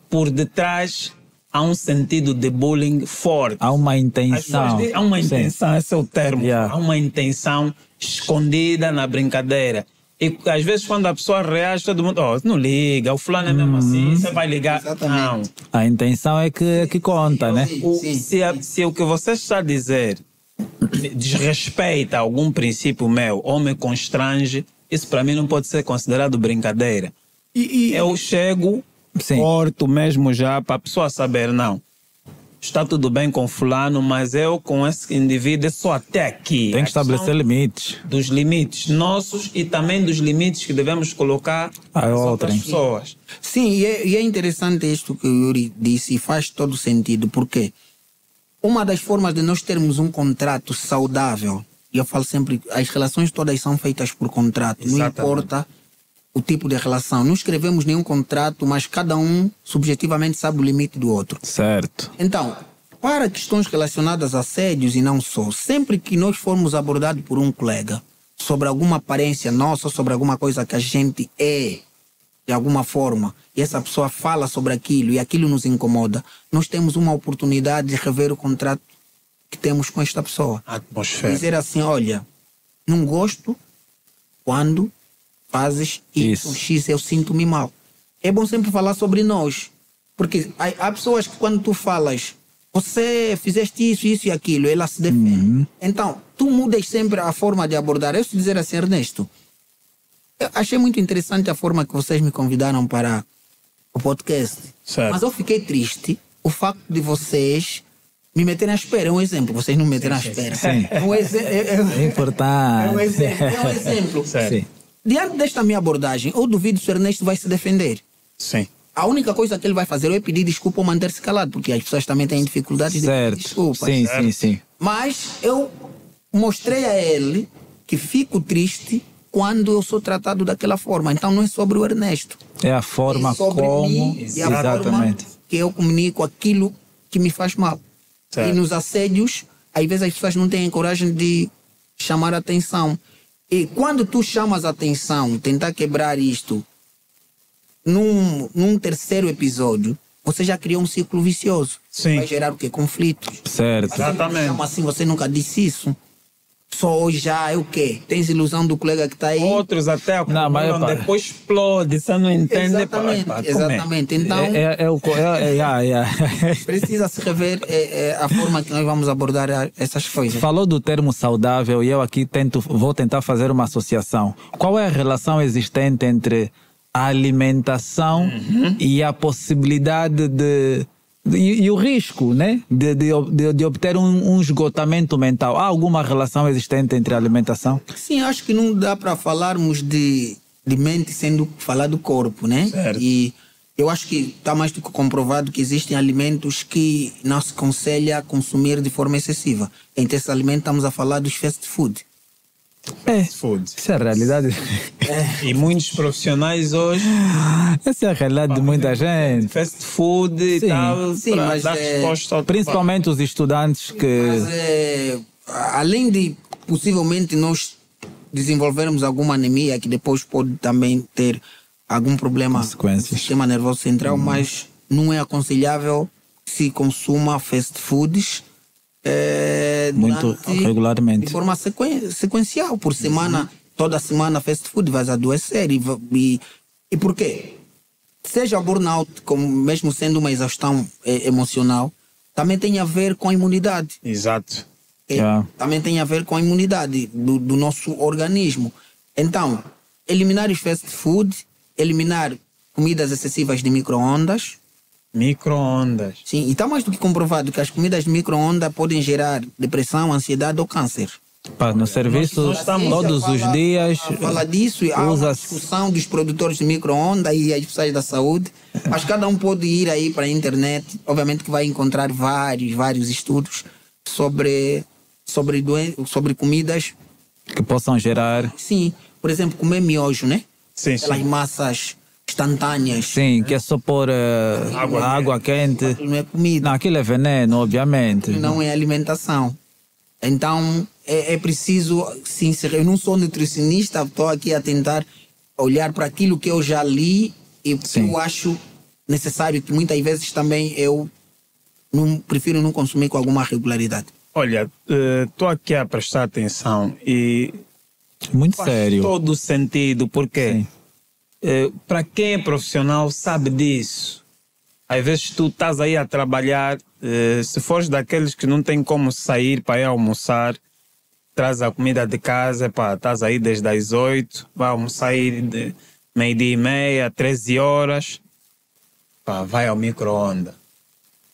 por detrás há um sentido de bullying forte. Há uma intenção. Há uma intenção, esse é o termo. Yeah. Há uma intenção escondida na brincadeira. E às vezes quando a pessoa reage, todo mundo, não liga, o fulano é mesmo assim, você vai ligar. Não. A intenção é que conta, né? Se o que você está a dizer desrespeita algum princípio meu ou me constrange, isso para mim não pode ser considerado brincadeira. Eu chego, corto mesmo já para a pessoa saber, não, está tudo bem com fulano, mas eu com esse indivíduo sou até aqui. Tem que estabelecer limites. Dos limites nossos e também dos limites que devemos colocar às outras pessoas. Sim, e é interessante isto que o Yuri disse e faz todo sentido, porque uma das formas de nós termos um contrato saudável, e eu falo sempre, as relações todas são feitas por contrato, não importa o tipo de relação. Não escrevemos nenhum contrato, mas cada um subjetivamente sabe o limite do outro. Certo. Então, para questões relacionadas a assédios e não só, sempre que nós formos abordados por um colega sobre alguma aparência nossa, sobre alguma coisa que a gente é, de alguma forma, e essa pessoa fala sobre aquilo e aquilo nos incomoda, nós temos uma oportunidade de rever o contrato que temos com esta pessoa. A atmosfera. Dizer assim, olha, não gosto quando fazes isso. X, eu sinto-me mal. É bom sempre falar sobre nós, porque há pessoas que quando tu falas, você fizeste isso e aquilo, ela se defende. Então, tu mudas sempre a forma de abordar. Eu se dizer assim, Ernesto, eu achei muito interessante a forma que vocês me convidaram para o podcast. Certo. Mas eu fiquei triste o facto de vocês me meterem à espera. É um exemplo. Vocês não me meteram à espera. Sim. É importante. É um exemplo. Sim. Diante desta minha abordagem, eu duvido se o Ernesto vai se defender. Sim. A única coisa que ele vai fazer é pedir desculpa ou manter-se calado, porque as pessoas também têm dificuldades de pedir desculpas. Sim. Mas eu mostrei a ele que fico triste quando eu sou tratado daquela forma. Então não é sobre o Ernesto. É a forma como... Mim, e a forma que eu comunico aquilo que me faz mal. Certo. E nos assédios, às vezes as pessoas não têm coragem de chamar a atenção. E quando tu chamas a atenção, tentar quebrar isto num terceiro episódio, você já criou um ciclo vicioso. Sim. Vai gerar o quê? Conflitos. Certo. Exatamente. Chama assim, você nunca disse isso. Só hoje já é o quê? Tens ilusão do colega que está aí? Outros até acumulam, depois explode, você não entende. Exatamente. Então, precisa se rever a forma que nós vamos abordar essas coisas. Falou do termo saudável e eu aqui vou tentar fazer uma associação. Qual é a relação existente entre a alimentação e a possibilidade e o risco, né? de obter um esgotamento mental? Há alguma relação existente entre a alimentação? Sim, acho que não dá para falarmos de mente sendo falar do corpo, né? Certo. E eu acho que está mais do que comprovado que existem alimentos que não se aconselha consumir de forma excessiva. Entre esses alimentos estamos a falar dos fast food. Food. Isso é a realidade. E muitos profissionais hoje, Essa é a realidade de muita gente. fast food e Sim. tal, Sim, para mas dar resposta ao Principalmente os estudantes que... Mas, além de possivelmente nós desenvolvermos alguma anemia que depois pode também ter algum problema no Consequências. sistema nervoso central, mas não é aconselhável que se consuma fast foods Muito durante- regularmente. de forma sequencial. Por semana, toda semana fast food vai adoecer. E por quê? Seja o burnout, como mesmo sendo uma exaustão emocional, também tem a ver com a imunidade. Exato. Yeah. Também tem a ver com a imunidade do nosso organismo. Então, eliminar os fast food, eliminar comidas excessivas de micro-ondas. Micro-ondas. Sim, e está mais do que comprovado que as comidas de micro-ondas podem gerar depressão, ansiedade ou câncer. Pá, no serviço, nós estamos- todos os dias, Fala disso e há uma usa-se- discussão dos produtores de micro-ondas e as pessoas da saúde. Mas cada um pode ir aí para a internet. Obviamente que vai encontrar vários estudos sobre comidas. que possam gerar... Sim, por exemplo, comer miojo, né? Sim, Aquelas sim. massas instantâneas. Sim, que é só pôr água quente. Não é comida, Não, aquilo é veneno, obviamente. não é alimentação. Então, é preciso se inserir. Eu não sou nutricionista, estou aqui a tentar olhar para aquilo que eu já li e que Sim. eu acho necessário, que muitas vezes também eu prefiro não consumir com alguma regularidade. Olha, estou aqui a prestar atenção e Muito faz sério. todo o sentido, porque para quem é profissional sabe disso. Às vezes tu estás aí a trabalhar, se fores daqueles que não tem como sair para ir almoçar, traz a comida de casa, pá, estás aí desde as 8, vai almoçar aí de meio-dia e meia, 13 horas, pá, vai ao micro-ondas.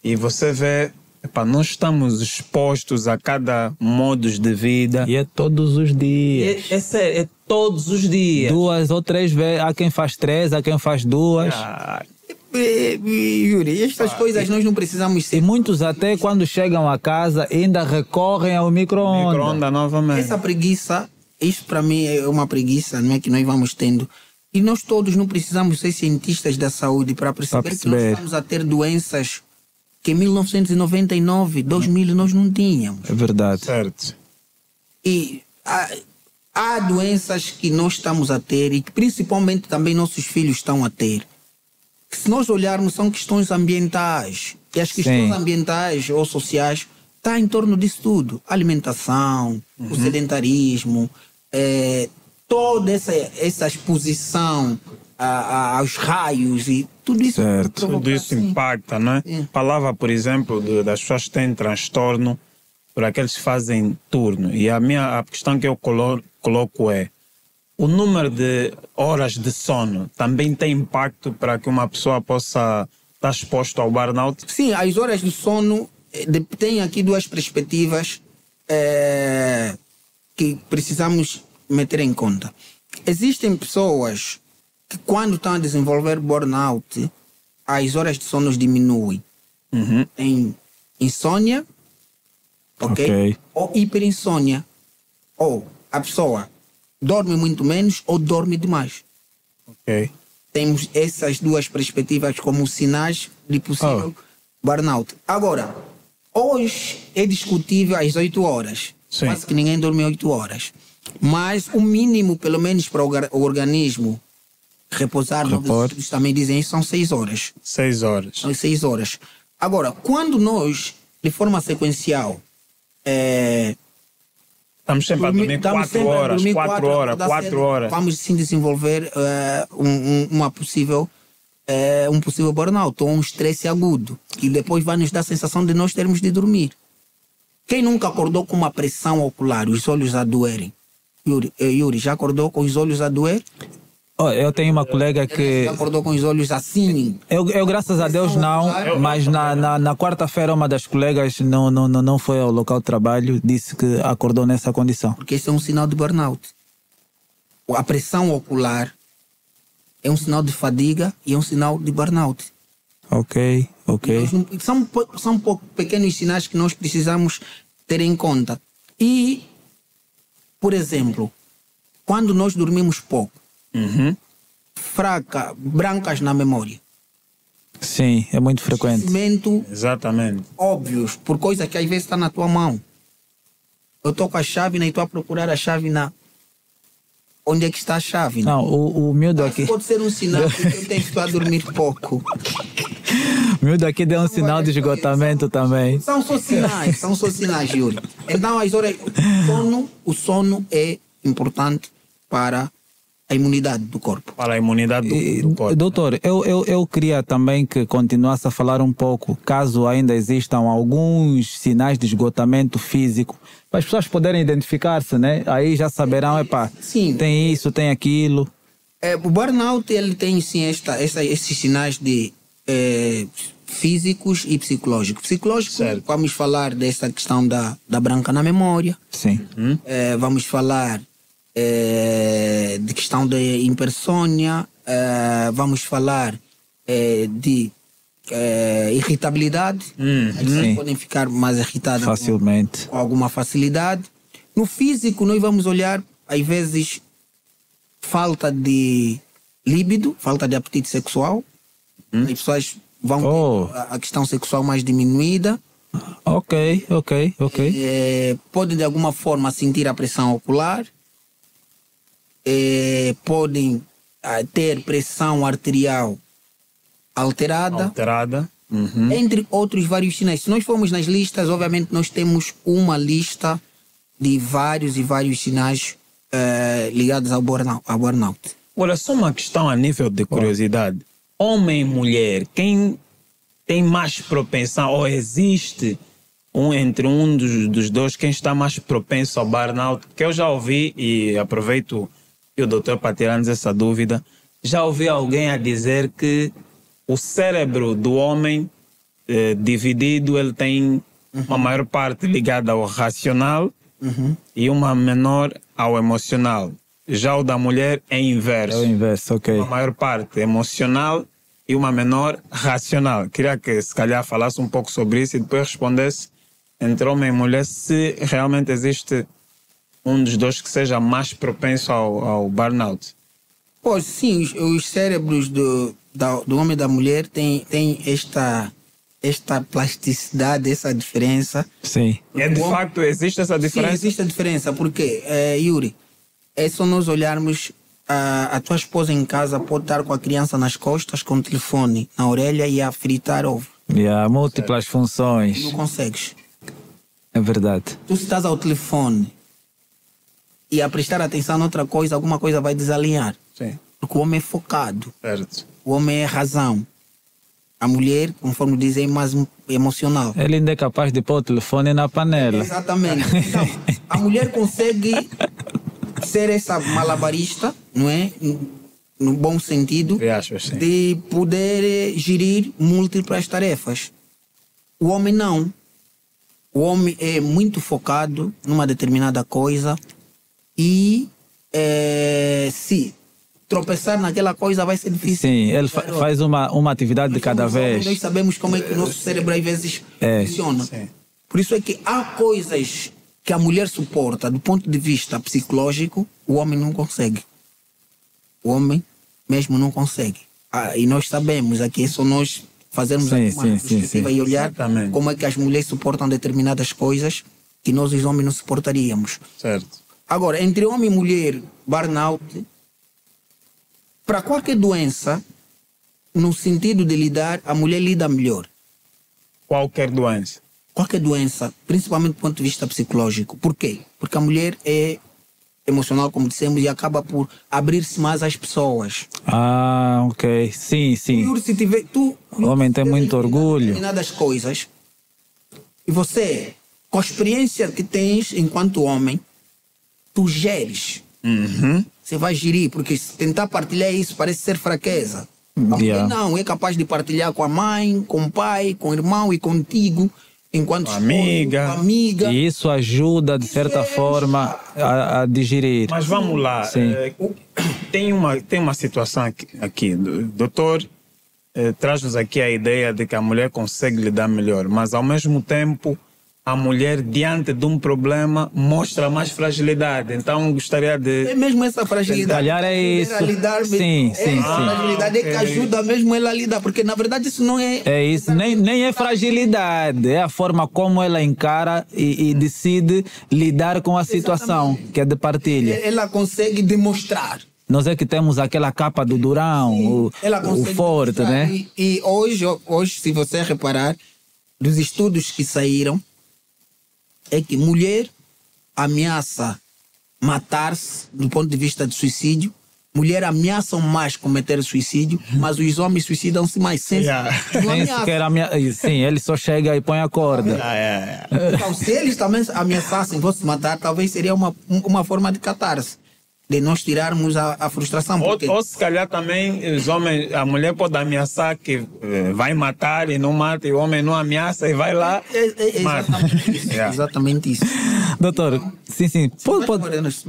E você vê, epá, nós estamos expostos a cada modos de vida. E é todos os dias. É sério, é todos os dias. 2 ou 3 vezes. Há quem faz 3, há quem faz 2. Ah, Yuri, estas coisas nós não precisamos E ser. muitos até quando chegam a casa ainda recorrem ao micro-ondas. micro-ondas novamente. Essa preguiça, isso para mim é uma preguiça, não é, que nós vamos tendo. E nós todos não precisamos ser cientistas da saúde para perceber que nós estamos a ter doenças que em 1999, 2000 nós não tínhamos. É verdade. Certo. E há doenças que nós estamos a ter e que principalmente também nossos filhos estão a ter. Que se nós olharmos são questões ambientais. E as questões Sim. ambientais ou sociais estão em torno disso tudo. A alimentação, o sedentarismo, toda essa exposição aos raios e tudo isso. Certo. provoca, Tudo isso sim. impacta, não é? Falava, por exemplo, das pessoas que têm transtorno por aqueles que fazem turno. E a questão que eu coloco é: o número de horas de sono também tem impacto para que uma pessoa possa estar exposta ao burnout? Sim, as horas de sono tem aqui duas perspectivas que precisamos meter em conta. Existem pessoas que quando estão a desenvolver burnout, as horas de sono diminuem. Em insônia, Ok. ou hiperinsônia. Ou a pessoa dorme muito menos ou dorme demais. Ok. Temos essas duas perspectivas como sinais de possível burnout. Agora, hoje é discutível às 8 horas. Sim. Quase que ninguém dorme 8 horas. Mas o mínimo, pelo menos para o organismo repousar, Repor. os estudos também dizem isso, são 6 horas. 6 horas. São 6 horas. Agora, quando nós, de forma sequencial, Estamos sempre a dormir estamos 4 sempre a horas, dormir 4 horas, acordar 4 cedo, horas. vamos sim desenvolver um possível burnout ou um estresse agudo, que depois vai nos dar a sensação de nós termos de dormir. Quem nunca acordou com uma pressão ocular, os olhos a doerem? Yuri, já acordou com os olhos a doer? Oh, eu tenho uma colega que... Já acordou com os olhos assim? Eu graças a Deus, não. Mas na quarta-feira, uma das colegas não foi ao local de trabalho, disse que acordou nessa condição. Porque esse é um sinal de burnout. A pressão ocular é um sinal de fadiga e é um sinal de burnout. Ok. São pequenos sinais que nós precisamos ter em conta. E, por exemplo, quando nós dormimos pouco, fraca, brancas na memória. Sim, é muito frequente. Esquecimento Exatamente. óbvios, por coisa que às vezes está na tua mão. Eu estou com a chávena e estou a procurar a chávena. Onde é que está a chávena? Não, o miúdo aqui. Pode ser um sinal que eu tenho que dormir pouco. O miúdo aqui deu um sinal de esgotamento também. São só sinais, Yuri. Então, as horas, o sono é importante para a imunidade do corpo. Para a imunidade do corpo. Doutor, eu queria também que continuasse a falar um pouco, caso ainda existam alguns sinais de esgotamento físico, para as pessoas poderem identificar-se, né? Aí já saberão, Sim. Tem isso, tem aquilo. O burnout, ele tem sim esses sinais de físicos e psicológicos. Psicológico, certo. Vamos falar dessa questão da branca na memória. Sim. Vamos falar de questão de hipersônia, vamos falar de irritabilidade. As pessoas podem ficar mais irritadas Facilmente. com alguma facilidade. No físico, nós vamos olhar, às vezes, falta de líbido, falta de apetite sexual. As pessoas vão ter a questão sexual mais diminuída. Ok. Podem, de alguma forma, sentir a pressão ocular. Podem ter pressão arterial alterada. Entre outros vários sinais. Se nós formos nas listas, obviamente nós temos uma lista de vários e vários sinais ligados ao burnout. Olha, só uma questão a nível de curiosidade. Homem e mulher, quem tem mais propensão, ou existe entre um dos dois, quem está mais propenso ao burnout? Que eu já ouvi, e aproveito e o doutor para tirar-nos essa dúvida, já ouvi alguém a dizer que o cérebro do homem dividido, ele tem uma maior parte ligada ao racional e uma menor ao emocional. Já o da mulher é inverso. É o inverso, ok. Uma maior parte emocional e uma menor racional. Queria que se calhar falasse um pouco sobre isso e depois respondesse entre homem e mulher se realmente existe um dos dois que seja mais propenso ao burnout. Pois sim, os cérebros do homem e da mulher têm esta plasticidade, essa diferença. Sim. De facto existe essa diferença? Sim, existe a diferença. Porque, Yuri, é só nós olharmos, a tua esposa em casa pode estar com a criança nas costas, com o telefone na orelha e a fritar ovo. E há múltiplas funções. Não consegues. É verdade. Tu, se estás ao telefone e a prestar atenção noutra coisa, alguma coisa vai desalinhar. Sim. Porque o homem é focado. Certo. O homem é razão. A mulher, conforme dizem, é mais emocional. Ele ainda é capaz de pôr o telefone na panela. Exatamente. Então, a mulher consegue ser essa malabarista, não é? No bom sentido, de poder gerir múltiplas tarefas. O homem não. O homem é muito focado numa determinada coisa e se tropeçar naquela coisa vai ser difícil. Sim, ele faz uma atividade de cada vez. Nós sabemos como é que o nosso cérebro às vezes funciona. Sim. Por isso é que há coisas que a mulher suporta do ponto de vista psicológico, o homem não consegue. O homem mesmo não consegue. E nós sabemos aqui, é só nós fazermos uma perspectiva e olhar como é que as mulheres suportam determinadas coisas que nós os homens não suportaríamos. Certo. Agora, entre homem e mulher, burnout, para qualquer doença, no sentido de lidar, a mulher lida melhor. Qualquer doença? Qualquer doença, principalmente do ponto de vista psicológico. Por quê? Porque a mulher é emocional, como dissemos, e acaba por abrir-se mais às pessoas. Ah, ok. Sim. O homem tem muito orgulho. Determinadas coisas. E você, com a experiência que tens enquanto homem, tu geres. Você vai gerir, porque se tentar partilhar isso parece ser fraqueza. A mulher não, é capaz de partilhar com a mãe, com o pai, com o irmão e contigo, enquanto amiga. E isso ajuda, de certa forma, a digerir. Mas vamos lá. Tem uma situação aqui. Doutor traz-nos aqui a ideia de que a mulher consegue lidar melhor, mas ao mesmo tempo a mulher, diante de um problema, mostra mais fragilidade. Então, gostaria de... É mesmo essa fragilidade. Se calhar é isso. A lidar Sim, sim, a sim. fragilidade é que ajuda mesmo ela a lidar, porque na verdade isso não é... É isso, nem é fragilidade, é a forma como ela encara e decide lidar com a situação, que é de partilha. Ela consegue demonstrar. Nós é que temos aquela capa do Durão, Ela o consegue forte, demonstrar. né? E hoje, se você reparar, dos estudos que saíram, é que mulher ameaça matar-se do ponto de vista de suicídio, mulher ameaçam mais cometer suicídio, mas os homens suicidam-se mais sem não Nem sequer sim, ele só chega e põe a corda. Então, se eles também ameaçassem vou se matar, talvez seria uma forma de catarse, de nós tirarmos a frustração. Porque... Ou se calhar também os homens, a mulher pode ameaçar que vai matar e não mata, e o homem não ameaça e vai lá. Mata. Exatamente isso. Exatamente isso. Doutor, sim.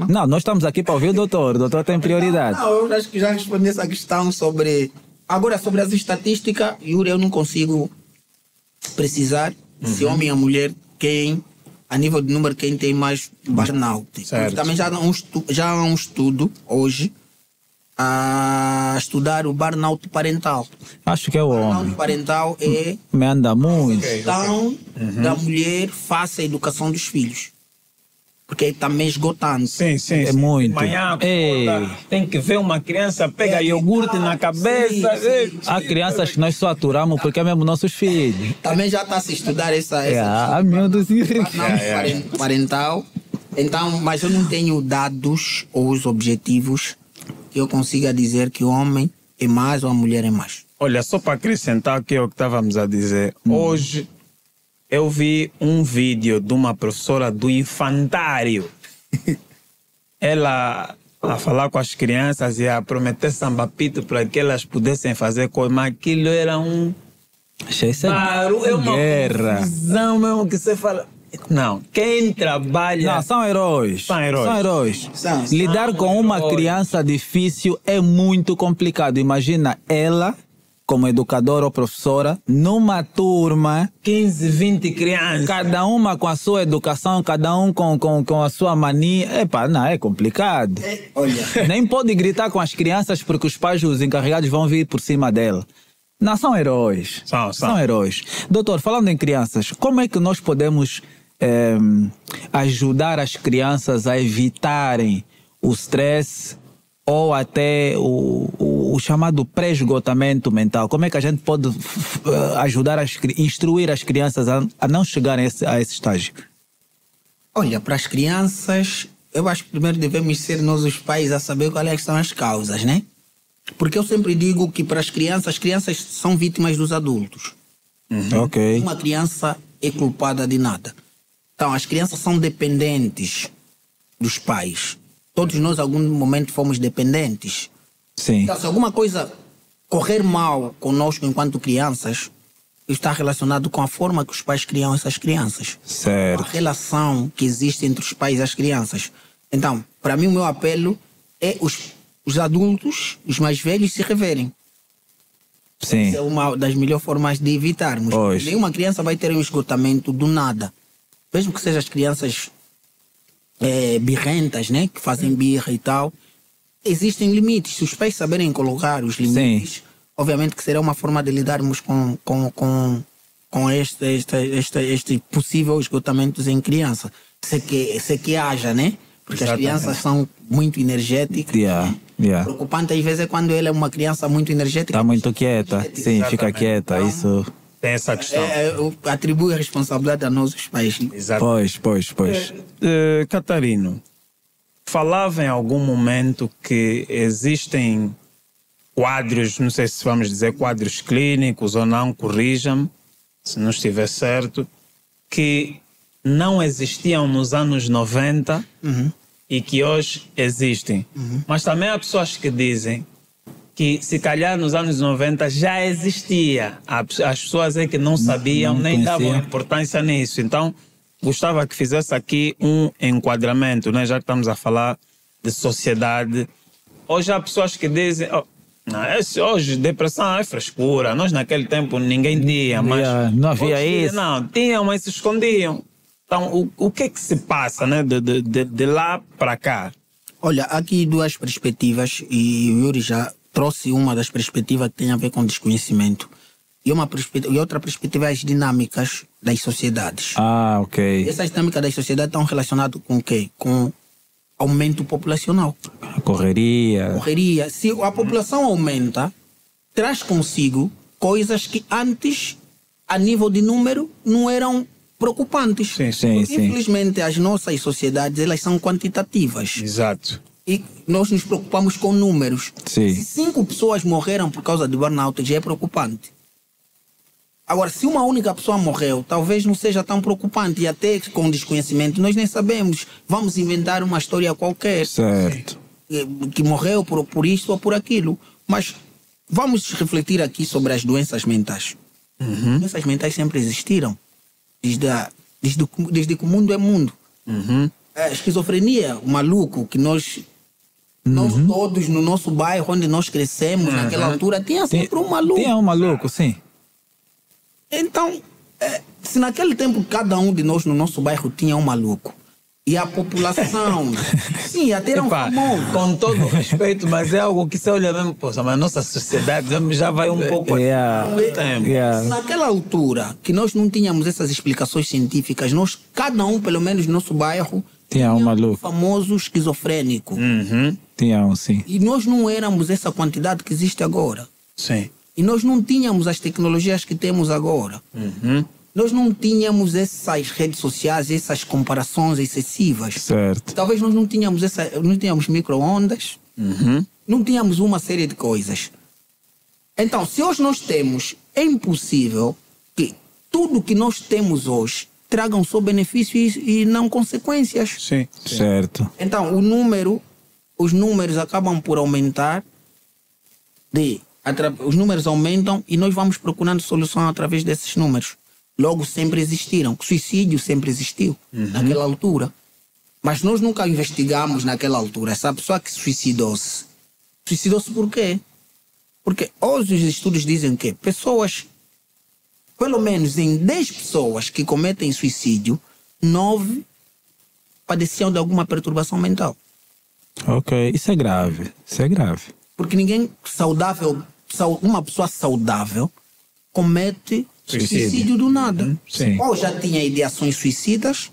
Não, nós estamos aqui para ouvir o doutor. O doutor tem prioridade. Não, eu acho que já respondi essa questão sobre... Agora, sobre as estatísticas, Yuri, eu não consigo precisar se homem ou mulher, quem, a nível de número, quem tem mais burnout. Também já há um estudo hoje a estudar o burnout parental. Acho que é o homem. Burnout parental é me anda muito. a questão da mulher face à educação dos filhos. Porque está me esgotando. Sim. É muito. Manhã, acorda, tem que ver uma criança, pega iogurte na cabeça. Há crianças que nós só aturamos porque é mesmo nossos filhos. Também já está a se estudar essa meu Deus. parental. Então, mas eu não tenho dados ou os objetivos que eu consiga dizer que o homem é mais ou a mulher é mais. Olha, só para acrescentar aqui o que estávamos a dizer. Hoje eu vi um vídeo de uma professora do infantário. Ela a falar com as crianças e a prometer sambapito para que elas pudessem fazer coisa, mas aquilo era um barulho, é uma confusão mesmo que você fala. Não, quem trabalha... Não, são heróis. São heróis. Lidar com uma criança difícil é muito complicado. Imagina ela, como educadora ou professora, numa turma... 15, 20 crianças. Cada uma com a sua educação, cada um com a sua mania. Não, é complicado. Olha. Nem pode gritar com as crianças porque os pais, os encarregados, vão vir por cima dela. Não, são heróis. São heróis. Doutor, falando em crianças, como é que nós podemos ajudar as crianças a evitarem o stress ou até o chamado pré-esgotamento mental? Como é que a gente pode ajudar, instruir as crianças a não chegarem a esse estágio? Olha, para as crianças, eu acho que primeiro devemos ser nós os pais a saber quais são as causas, né? Porque eu sempre digo que para as crianças são vítimas dos adultos. Ok. Uma criança é culpada de nada. Então, as crianças são dependentes dos pais. Todos nós, em algum momento, fomos dependentes. Sim. Então, se alguma coisa correr mal conosco enquanto crianças, está relacionado com a forma que os pais criam essas crianças. Certo. A relação que existe entre os pais e as crianças. Então, para mim, o meu apelo é os adultos, os mais velhos, se reverem. Sim. Essa é uma das melhores formas de evitarmos. Pois. Nenhuma criança vai ter um esgotamento do nada. Mesmo que sejam as crianças birrentas, né? Que fazem birra e tal. Existem limites. Se os pais saberem colocar os limites, obviamente que será uma forma de lidarmos com este possível esgotamento em criança. Se que haja, né? Porque exatamente. As crianças são muito energéticas. Preocupante às vezes é quando ela é uma criança muito energética. Está muito quieta. Sim, exatamente. Fica quieta. Então, isso... Tem essa questão. Atribui a responsabilidade a nós, os pais. Exato. Pois. Catarino, falava em algum momento que existem quadros, não sei se vamos dizer quadros clínicos ou não, corrijam-me, se não estiver certo, que não existiam nos anos 90 e que hoje existem. Mas também há pessoas que dizem que se calhar nos anos 90 já existia. As pessoas é que não sabiam, nem davam importância nisso. Então, gostava que fizesse aqui um enquadramento, né? Já que estamos a falar de sociedade. Hoje há pessoas que dizem... hoje depressão é frescura. Nós naquele tempo ninguém tinha, mas... Não havia isso. Não, tinham, mas se escondiam. Então, o que é que se passa, né, de lá para cá? Olha, há aqui duas perspectivas e o Yuri já trouxe uma das perspectivas que tem a ver com desconhecimento. E outra perspectiva é as dinâmicas das sociedades. Ah, ok. Essas dinâmicas das sociedades estão relacionadas com o quê? Com aumento populacional. Correria. Correria. Se a população aumenta, traz consigo coisas que antes, a nível de número, não eram preocupantes. Sim, sim, sim. Infelizmente, as nossas sociedades, elas são quantitativas. Exato. E nós nos preocupamos com números. Sim. Se 5 pessoas morreram por causa de burnout, já é preocupante. Agora, se uma única pessoa morreu, talvez não seja tão preocupante. E até com desconhecimento, nós nem sabemos. Vamos inventar uma história qualquer. Certo. Que morreu por isto ou por aquilo. Mas vamos refletir aqui sobre as doenças mentais. As doenças mentais sempre existiram. Desde que o mundo é mundo. A esquizofrenia, o maluco que nós todos no nosso bairro, onde nós crescemos, naquela altura, tinha sempre um maluco. Tinha um maluco, sim. Então, se naquele tempo cada um de nós no nosso bairro tinha um maluco, e a população, sim, até eram famosos. Com todo o respeito, mas é algo que se olha mesmo, poxa, mas a nossa sociedade já vai um pouco tempo. Se naquela altura, que nós não tínhamos essas explicações científicas, cada um, pelo menos no nosso bairro, Tinha um maluco. famoso esquizofrênico. Tinha um, sim. E nós não éramos essa quantidade que existe agora. Sim. E nós não tínhamos as tecnologias que temos agora. Nós não tínhamos essas redes sociais, essas comparações excessivas. Certo. Talvez nós não tínhamos micro-ondas, não tínhamos uma série de coisas. Então, se hoje nós temos, é impossível que tudo que nós temos hoje tragam só benefícios e não consequências. Sim. Certo. Então, os números acabam por aumentar, os números aumentam e nós vamos procurando solução através desses números. Logo, sempre existiram. Suicídio sempre existiu naquela altura. Mas nós nunca investigamos naquela altura. Essa pessoa que suicidou-se por quê? Porque hoje os estudos dizem que pessoas, pelo menos em 10 pessoas que cometem suicídio, 9 padeciam de alguma perturbação mental. Ok, isso é grave. Isso é grave. Porque ninguém saudável, uma pessoa saudável, comete suicídio do nada. Sim. Ou já tinha ideações suicidas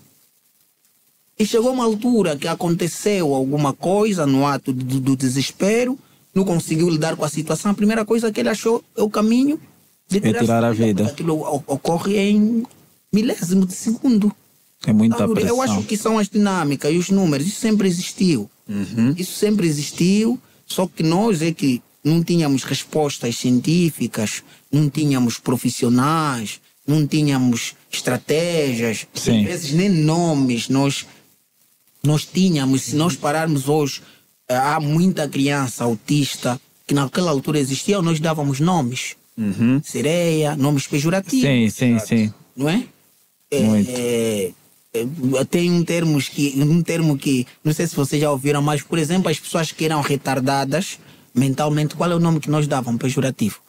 e chegou uma altura que aconteceu alguma coisa no ato do desespero, não conseguiu lidar com a situação. A primeira coisa que ele achou é o caminho de tirar a vida. Aquilo ocorre em milésimo de segundo. É muita Então, pressão. eu acho que são as dinâmicas e os números. Isso sempre existiu. Isso sempre existiu, só que nós é que não tínhamos respostas científicas, não tínhamos profissionais, não tínhamos estratégias, às vezes nem nomes nós tínhamos. Se nós pararmos hoje, há muita criança autista que naquela altura existia, nós dávamos nomes. Sereia, nomes pejorativos. Sim. Não é? Muito. Tem um termo que, não sei se vocês já ouviram, mas, por exemplo, as pessoas que eram retardadas mentalmente, qual é o nome que nós dávamos, pejorativo?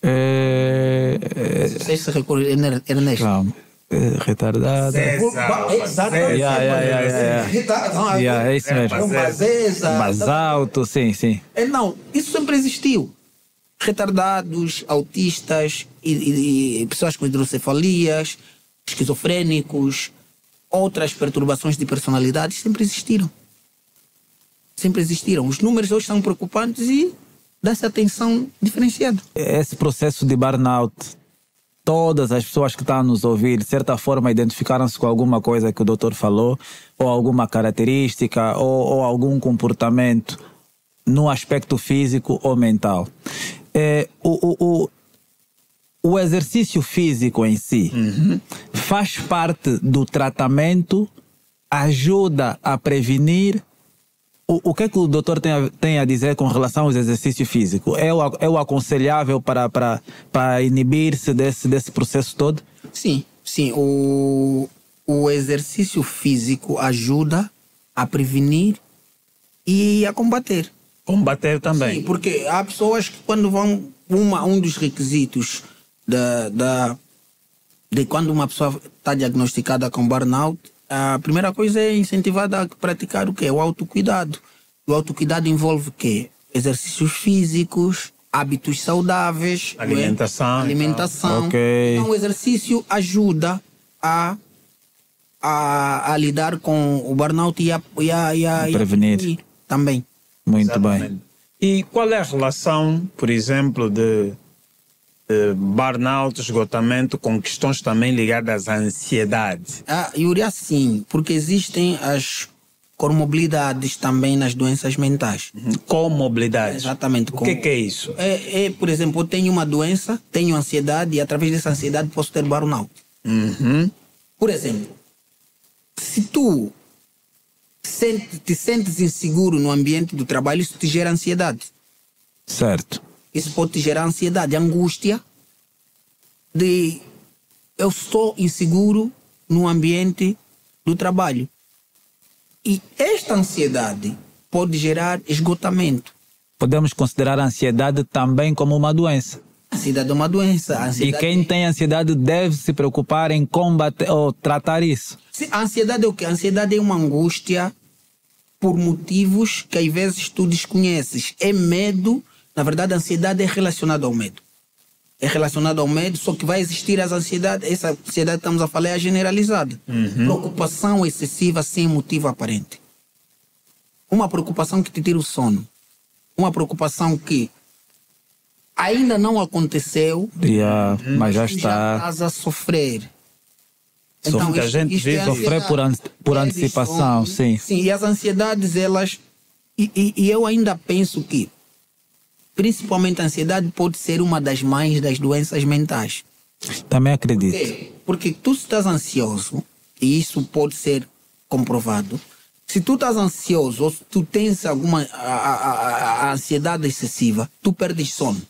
Não sei se recorda, Ernesto. Calma. Retardado. Exatamente. É isso mesmo. Basalto, sim. Não, isso sempre existiu. Retardados, autistas, e pessoas com hidrocefalias, esquizofrênicos, outras perturbações de personalidade sempre existiram. Sempre existiram. Os números hoje são preocupantes e dá-se atenção diferenciada. Esse processo de burnout, todas as pessoas que estão a nos ouvir, de certa forma, identificaram-se com alguma coisa que o doutor falou, ou alguma característica, ou algum comportamento no aspecto físico ou mental. O exercício físico em si faz parte do tratamento, ajuda a prevenir. O que é que o doutor tem a dizer com relação aos exercícios físicos? É o aconselhável para inibir-se desse processo todo? Sim. O exercício físico ajuda a prevenir e a combater. Combater também. Sim, porque há pessoas que quando vão... Um dos requisitos de quando uma pessoa está diagnosticada com burnout, a primeira coisa é incentivada a praticar o quê? O autocuidado. O autocuidado envolve o quê? Exercícios físicos, hábitos saudáveis, alimentação. Alimentação. Ok. Então, o exercício ajuda a lidar com o burnout e a prevenir também. Muito Exatamente. bem. E qual é a relação, por exemplo, de burnout, esgotamento, com questões também ligadas à ansiedade? Yuri, assim, porque existem as comorbidades também nas doenças mentais. Comorbidade. Exatamente. O que é isso? Por exemplo, eu tenho uma doença, tenho ansiedade e através dessa ansiedade posso ter burnout. Por exemplo, se tu te sentes inseguro no ambiente do trabalho, isso te gera ansiedade. Certo. Isso pode te gerar ansiedade, angústia de eu estou inseguro no ambiente do trabalho. E esta ansiedade pode gerar esgotamento. Podemos considerar a ansiedade também como uma doença. A ansiedade é uma doença. E quem tem ansiedade deve se preocupar em combater ou tratar isso. A ansiedade é o quê? A ansiedade é uma angústia por motivos que às vezes tu desconheces. É medo. Na verdade, a ansiedade é relacionada ao medo. É relacionada ao medo, só que vai existir as ansiedades. Essa ansiedade que estamos a falar é a generalizada. Preocupação excessiva sem motivo aparente. Uma preocupação que te tira o sono. Uma preocupação que ainda não aconteceu, Mas já tu já está. estás a sofrer. Que a gente vive sofrer por antecipação, sim. Sim, e as ansiedades, elas... E eu ainda penso que principalmente a ansiedade pode ser uma das mães das doenças mentais. Também acredito. Por quê? Porque tu estás ansioso, e isso pode ser comprovado. Se tu estás ansioso ou se tu tens alguma a ansiedade excessiva, tu perdes sono.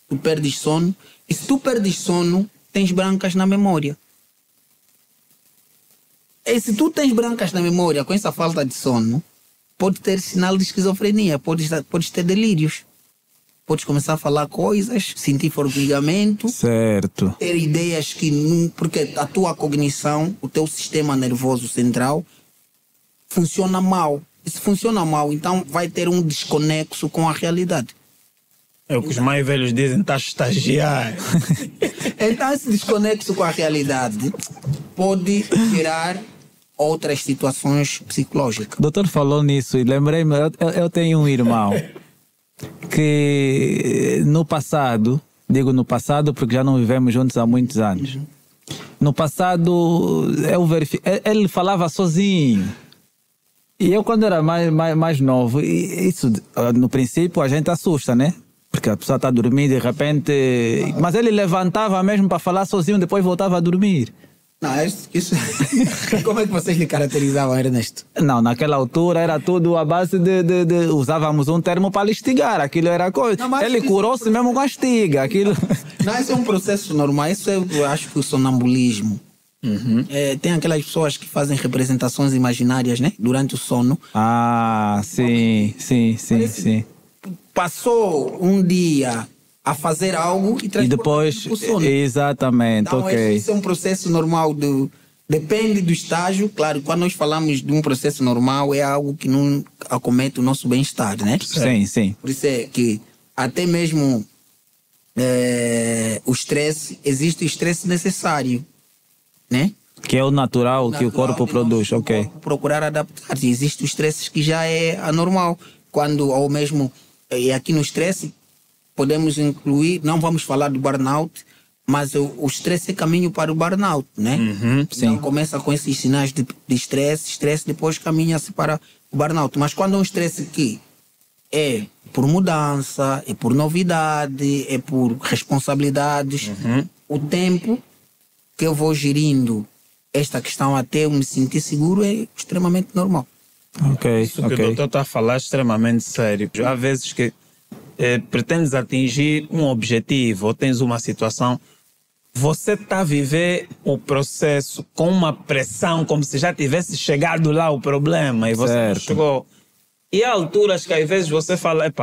Tu perdes sono. E se tu perdes sono, tens brancas na memória. E se tu tens brancas na memória com essa falta de sono, pode ter sinal de esquizofrenia, podes ter delírios. Podes começar a falar coisas, sentir formigamento. Certo. Ter ideias que não... Porque a tua cognição, o teu sistema nervoso central, funciona mal. E se funciona mal, então vai ter um desconexo com a realidade. É o que os mais velhos dizem, está a estagiar. Então esse desconexo com a realidade pode gerar outras situações psicológicas. O doutor falou nisso e lembrei-me, eu tenho um irmão que no passado, digo no passado porque já não vivemos juntos há muitos anos. No passado, ele falava sozinho. E eu, quando era mais novo, isso no princípio a gente assusta, né? Porque a pessoa está dormindo de repente. Mas ele levantava mesmo para falar sozinho, depois voltava a dormir. Não, isso... Como é que vocês lhe caracterizavam, Ernesto? Não, naquela altura era tudo à base de usávamos um termo para listigar, aquilo era coisa. Não, ele curou-se mesmo com a estiga, aquilo... Não, isso é um processo normal, isso eu acho que o sonambulismo. Tem aquelas pessoas que fazem representações imaginárias, né? Durante o sono. Sim. Passou um dia a fazer algo e depois o sono. Exatamente, Então, ok. Isso é um processo normal. Depende do estágio. Claro, quando nós falamos de um processo normal, é algo que não acomete o nosso bem-estar, né? Sim. Por isso é que até mesmo o estresse, existe o estresse necessário, né? Que é o natural que o corpo produz, ok. Procurar adaptar-se. Existe o estresse que já é anormal. Ou mesmo, e aqui no estresse, podemos incluir, não vamos falar do burnout, mas o estresse é caminho para o burnout, né? Então começa com esses sinais de estresse, depois caminha-se para o burnout. Mas quando é um estresse que é por mudança, é por novidade, é por responsabilidades, o tempo que eu vou gerindo esta questão até eu me sentir seguro é extremamente normal. Isso que o doutor está a falar é extremamente sério. Há vezes que pretendes atingir um objetivo ou tens uma situação, você está a viver o processo com uma pressão como se já tivesse chegado lá o problema e você não chegou. E há alturas que às vezes você fala,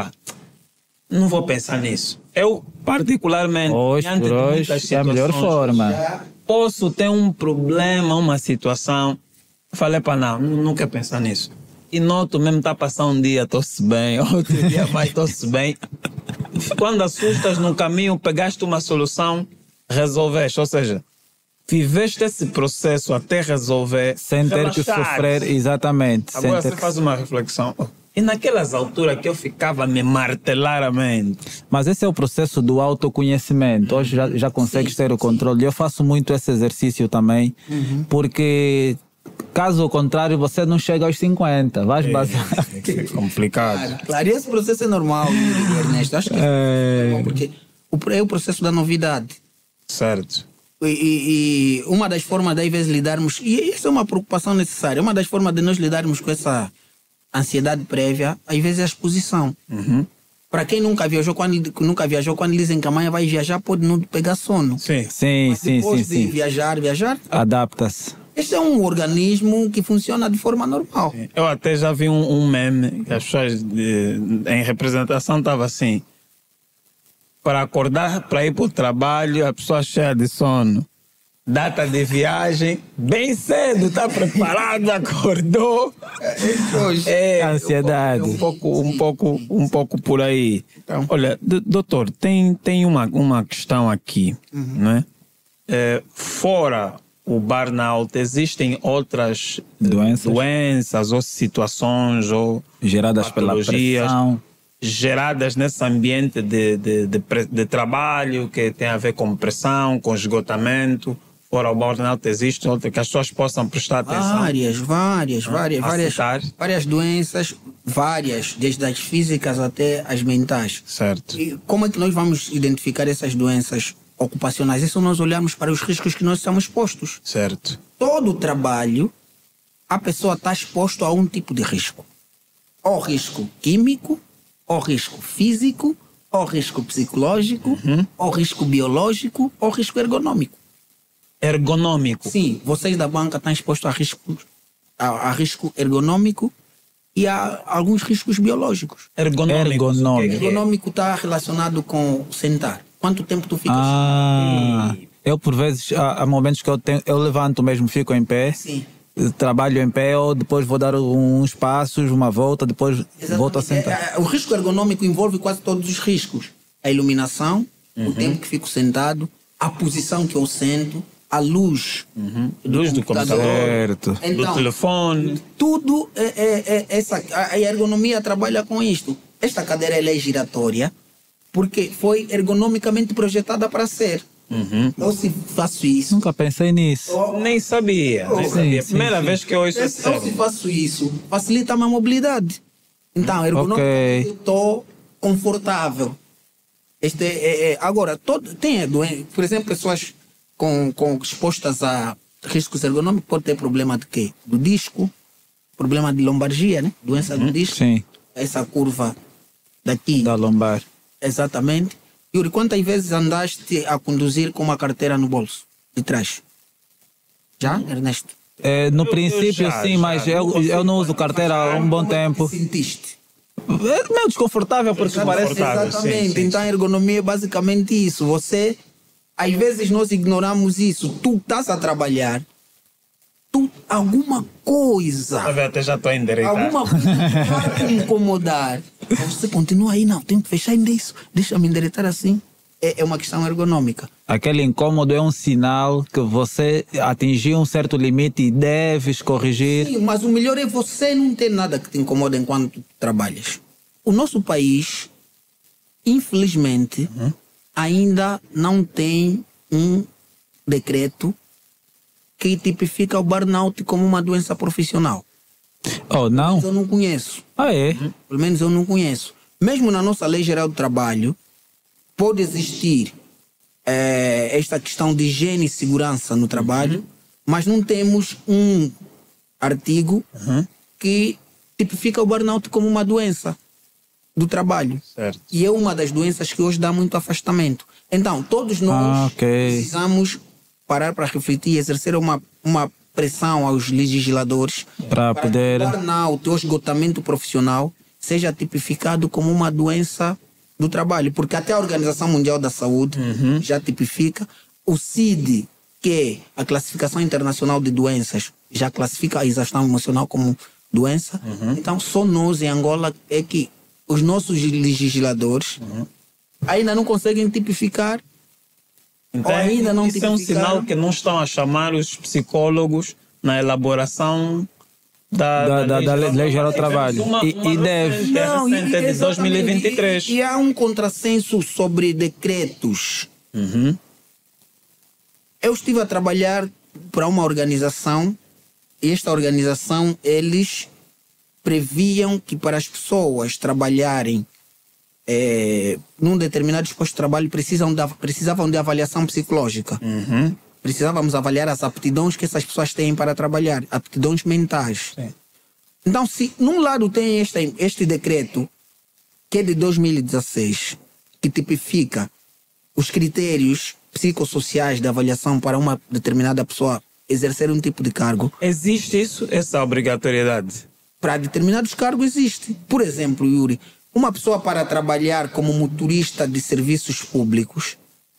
não vou pensar nisso. Eu particularmente, Hoje diante por de hoje muitas é a melhor situações, forma. posso ter um problema, uma situação. Falei para não quero pensar nisso. E noto mesmo, está a passar um dia, estou-se bem, outro dia vai, estou-se bem. Quando assustas no caminho, pegaste uma solução, resolveste. Ou seja, viveste esse processo até resolver. Sem ter que relaxaste. sofrer, exatamente. Agora sem você ter que... faz uma reflexão. E naquelas alturas que eu ficava a me martelar a mente. Mas esse é o processo do autoconhecimento. Hoje já consegues ter o controle. Eu faço muito esse exercício também, porque caso contrário você não chega aos 50. Vais basear. É complicado. Claro, e esse processo é normal, Ernesto. Acho que é normal, porque é o processo da novidade. Certo. E uma das formas de às vezes lidarmos, e isso é uma preocupação necessária, uma das formas de nós lidarmos com essa ansiedade prévia, às vezes é a exposição. Para quem nunca viajou, quando dizem que amanhã vai viajar, pode não pegar sono. Sim. Sim, sim, Depois sim, de sim. viajar, Adapta-se. este é um organismo que funciona de forma normal. Eu até já vi um meme que as pessoas em representação estava assim: para acordar, para ir para o trabalho, a pessoa cheia de sono. Data de viagem, bem cedo, está preparado, acordou. É Ansiedade. um pouco por aí. Então. Olha, doutor, tem uma questão aqui, né? Fora o burnout, existem outras doenças ou situações ou Geradas pela patologias pressão. geradas nesse ambiente de trabalho que tem a ver com pressão, com esgotamento. Fora o burnout, existe outra que as pessoas possam prestar atenção. Várias doenças, desde as físicas até as mentais. Certo. E como é que nós vamos identificar essas doenças ocupacionais? Isso nós olhamos para os riscos que nós estamos expostos. Certo. Todo o trabalho, a pessoa está exposta a um tipo de risco. Ou risco químico, ou risco físico, ou risco psicológico, ou risco biológico, ou risco ergonômico. Ergonômico. Sim, vocês da banca estão expostos a risco ergonômico e a alguns riscos biológicos. Ergonômico. O ergonômico está relacionado com sentar. Quanto tempo tu ficas? Eu por vezes, há momentos que eu levanto mesmo, fico em pé. Sim. Trabalho em pé, ou depois vou dar uns passos, uma volta, depois volto a sentar. O risco ergonômico envolve quase todos os riscos. A iluminação, o tempo que fico sentado, a posição que eu sento, a luz do computador, certo. do telefone. Tudo, a ergonomia trabalha com isto. Esta cadeira ela é giratória porque foi ergonomicamente projetada para ser. Eu se faço isso... Nunca pensei nisso. Nem sabia. Primeira vez que eu ouço esse Eu se faço isso, facilita a minha mobilidade. Então, ergonomicamente eu estou confortável. Agora, tem doença, por exemplo, pessoas expostas a riscos ergonômicos podem ter problema de quê? Do disco, problema de lombalgia, né? Doença do disco. Sim. Essa curva daqui. Da lombar. Exatamente. Yuri, quantas vezes andaste a conduzir com uma carteira no bolso, de trás? Já, Ernesto? No princípio, sim, mas eu não uso carteira há um bom tempo. Sentiste? É meio desconfortável, porque parece... Exatamente. Então, a ergonomia é basicamente isso. Você... Às vezes nós ignoramos isso. Tu estás a trabalhar, alguma coisa. Até já estou a endireitar. Alguma coisa vai te incomodar. Você continua aí, não, tenho que fechar ainda isso. Deixa-me endireitar assim. É uma questão ergonômica. Aquele incômodo é um sinal que você atingiu um certo limite e deves corrigir. Sim, mas o melhor é você não ter nada que te incomoda enquanto trabalhas. O nosso país, infelizmente, ainda não tem um decreto que tipifica o burnout como uma doença profissional. Oh, não? Eu não conheço. É? Pelo menos eu não conheço. Mesmo na nossa Lei Geral do Trabalho, pode existir esta questão de higiene e segurança no trabalho, mas não temos um artigo que tipifica o burnout como uma doença do trabalho. Certo. E é uma das doenças que hoje dá muito afastamento. Então, todos nós precisamos parar para refletir e exercer uma pressão aos legisladores para poder... que o burnout, o esgotamento profissional, seja tipificado como uma doença do trabalho, porque até a Organização Mundial da Saúde já tipifica, o CID, que é a Classificação Internacional de Doenças, já classifica a exaustão emocional como doença. Então, só nós em Angola é que os nossos legisladores ainda não conseguem tipificar. Então, ainda não isso é um sinal que não estão a chamar os psicólogos na elaboração da Lei Geral do Trabalho. E deve. Não, recente, é de 2023. E há um contrassenso sobre decretos. Eu estive a trabalhar para uma organização, e esta organização, eles previam que para as pessoas trabalharem num determinado posto de trabalho precisavam de avaliação psicológica. Precisávamos avaliar as aptidões que essas pessoas têm para trabalhar, aptidões mentais. Sim. Então, se num lado tem este decreto, que é de 2016, que tipifica os critérios psicossociais de avaliação para uma determinada pessoa exercer um tipo de cargo. Existe isso, essa obrigatoriedade? Para determinados cargos existe. Por exemplo, Yuri, uma pessoa para trabalhar como motorista de serviços públicos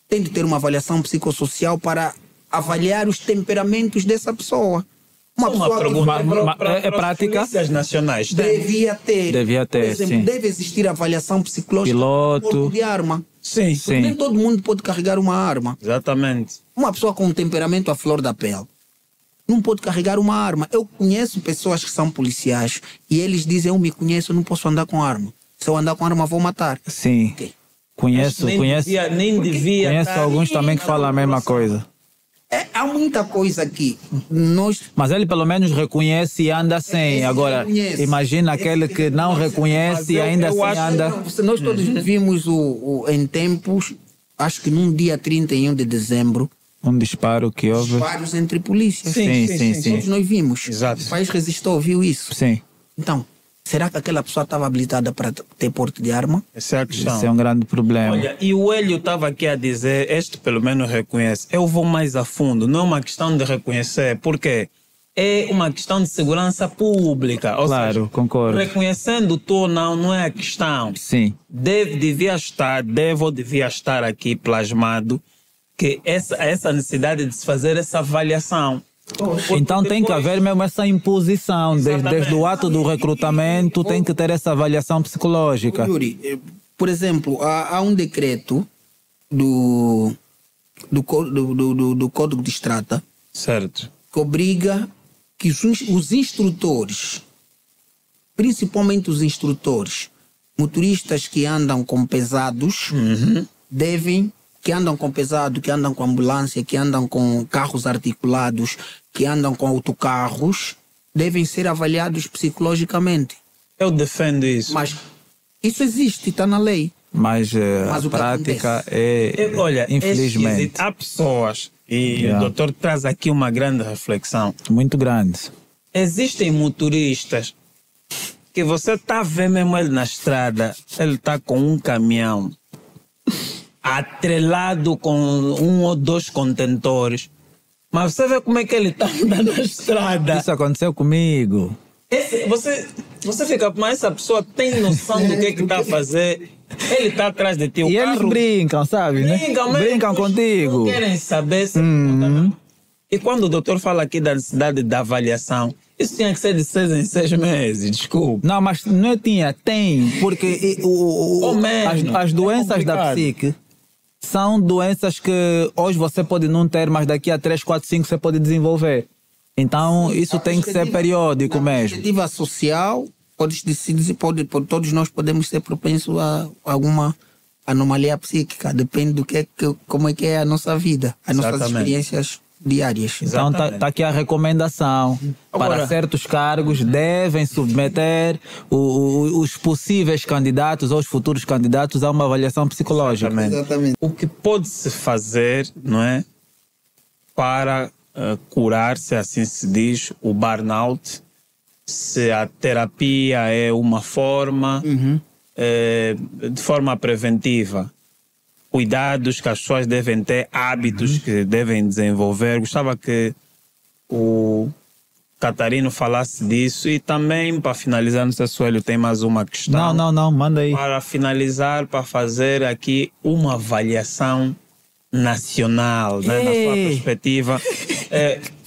tem de ter uma avaliação psicossocial para avaliar os temperamentos dessa pessoa. Uma pergunta é prática? Polícias nacionais devia ter. Por exemplo, sim. deve existir avaliação psicológica Piloto. de arma. Sim, Porque nem todo mundo pode carregar uma arma. exatamente. Uma pessoa com um temperamento à flor da pele não pode carregar uma arma. Eu conheço pessoas que são policiais e eles dizem: eu me conheço, eu não posso andar com arma. Se eu andar com arma, vou matar. Sim. Okay. Conheço Conheço alguns também que falam a mesma coisa. Há muita coisa aqui. Nós... Mas ele pelo menos reconhece e anda sem. Agora, imagina aquele que não reconhece e ainda assim anda. Nós todos vimos em tempos, acho que num dia 31 de dezembro, um disparo que houve. disparos entre polícias. Sim. Todos nós vimos. Exato. O país resistiu, viu isso. Sim. Então, será que aquela pessoa estava habilitada para ter porte de arma? Essa é a questão. Isso é um grande problema. Olha, e o Hélio estava aqui a dizer, este pelo menos reconhece. Eu vou mais a fundo, não é uma questão de reconhecer, porque é uma questão de segurança pública. Ou Claro, seja, concordo. reconhecendo tu ou não é a questão. Sim. Devia estar aqui plasmado que essa necessidade de se fazer essa avaliação. Então tem que haver mesmo essa imposição, desde o ato do recrutamento, tem que ter essa avaliação psicológica. Yuri, por exemplo, há um decreto do Código de Estrada Certo. que obriga que os instrutores, principalmente os instrutores, motoristas que andam com pesados, que andam com pesado, que andam com ambulância, que andam com carros articulados, que andam com autocarros, devem ser avaliados psicologicamente. Eu defendo isso. Mas isso existe, está na lei. Mas Mas a o que prática é, Olha, infelizmente, há pessoas, e o doutor traz aqui uma grande reflexão. muito grande. Existem motoristas que você está a ver mesmo ele na estrada, ele está com um caminhão atrelado com 1 ou 2 contentores, mas você vê como é que ele está andando na estrada. Isso aconteceu comigo. Você fica, mas essa pessoa tem noção do que está a fazer? Ele está atrás de ti. O E carro, eles brincam, sabe? Brincam contigo. Não querem saber se... E quando o doutor fala aqui da necessidade da avaliação, isso tinha que ser de 6 em 6 meses, desculpa. Não, mas não é tem, porque as doenças da psique são doenças que hoje você pode não ter, mas daqui a 3, 4, 5 você pode desenvolver. Então, isso tem que ser periódico mesmo. Perspectiva social, todos nós podemos ser propensos a alguma anomalia psíquica, depende como é que é a nossa vida, as nossas experiências diárias. Então está aqui a recomendação. Agora, para certos cargos devem submeter os possíveis candidatos ou os futuros candidatos a uma avaliação psicológica. Exatamente. O que pode-se fazer, não é, para curar, se assim se diz, o burnout, se a terapia é uma forma, de forma preventiva. Cuidados que as pessoas devem ter, hábitos que devem desenvolver. Gostava que o Catarino falasse disso. E também, para finalizar, não sei se o Hélio tem mais uma questão. Não, manda aí. Para finalizar, para fazer aqui uma avaliação nacional, né, na sua perspectiva.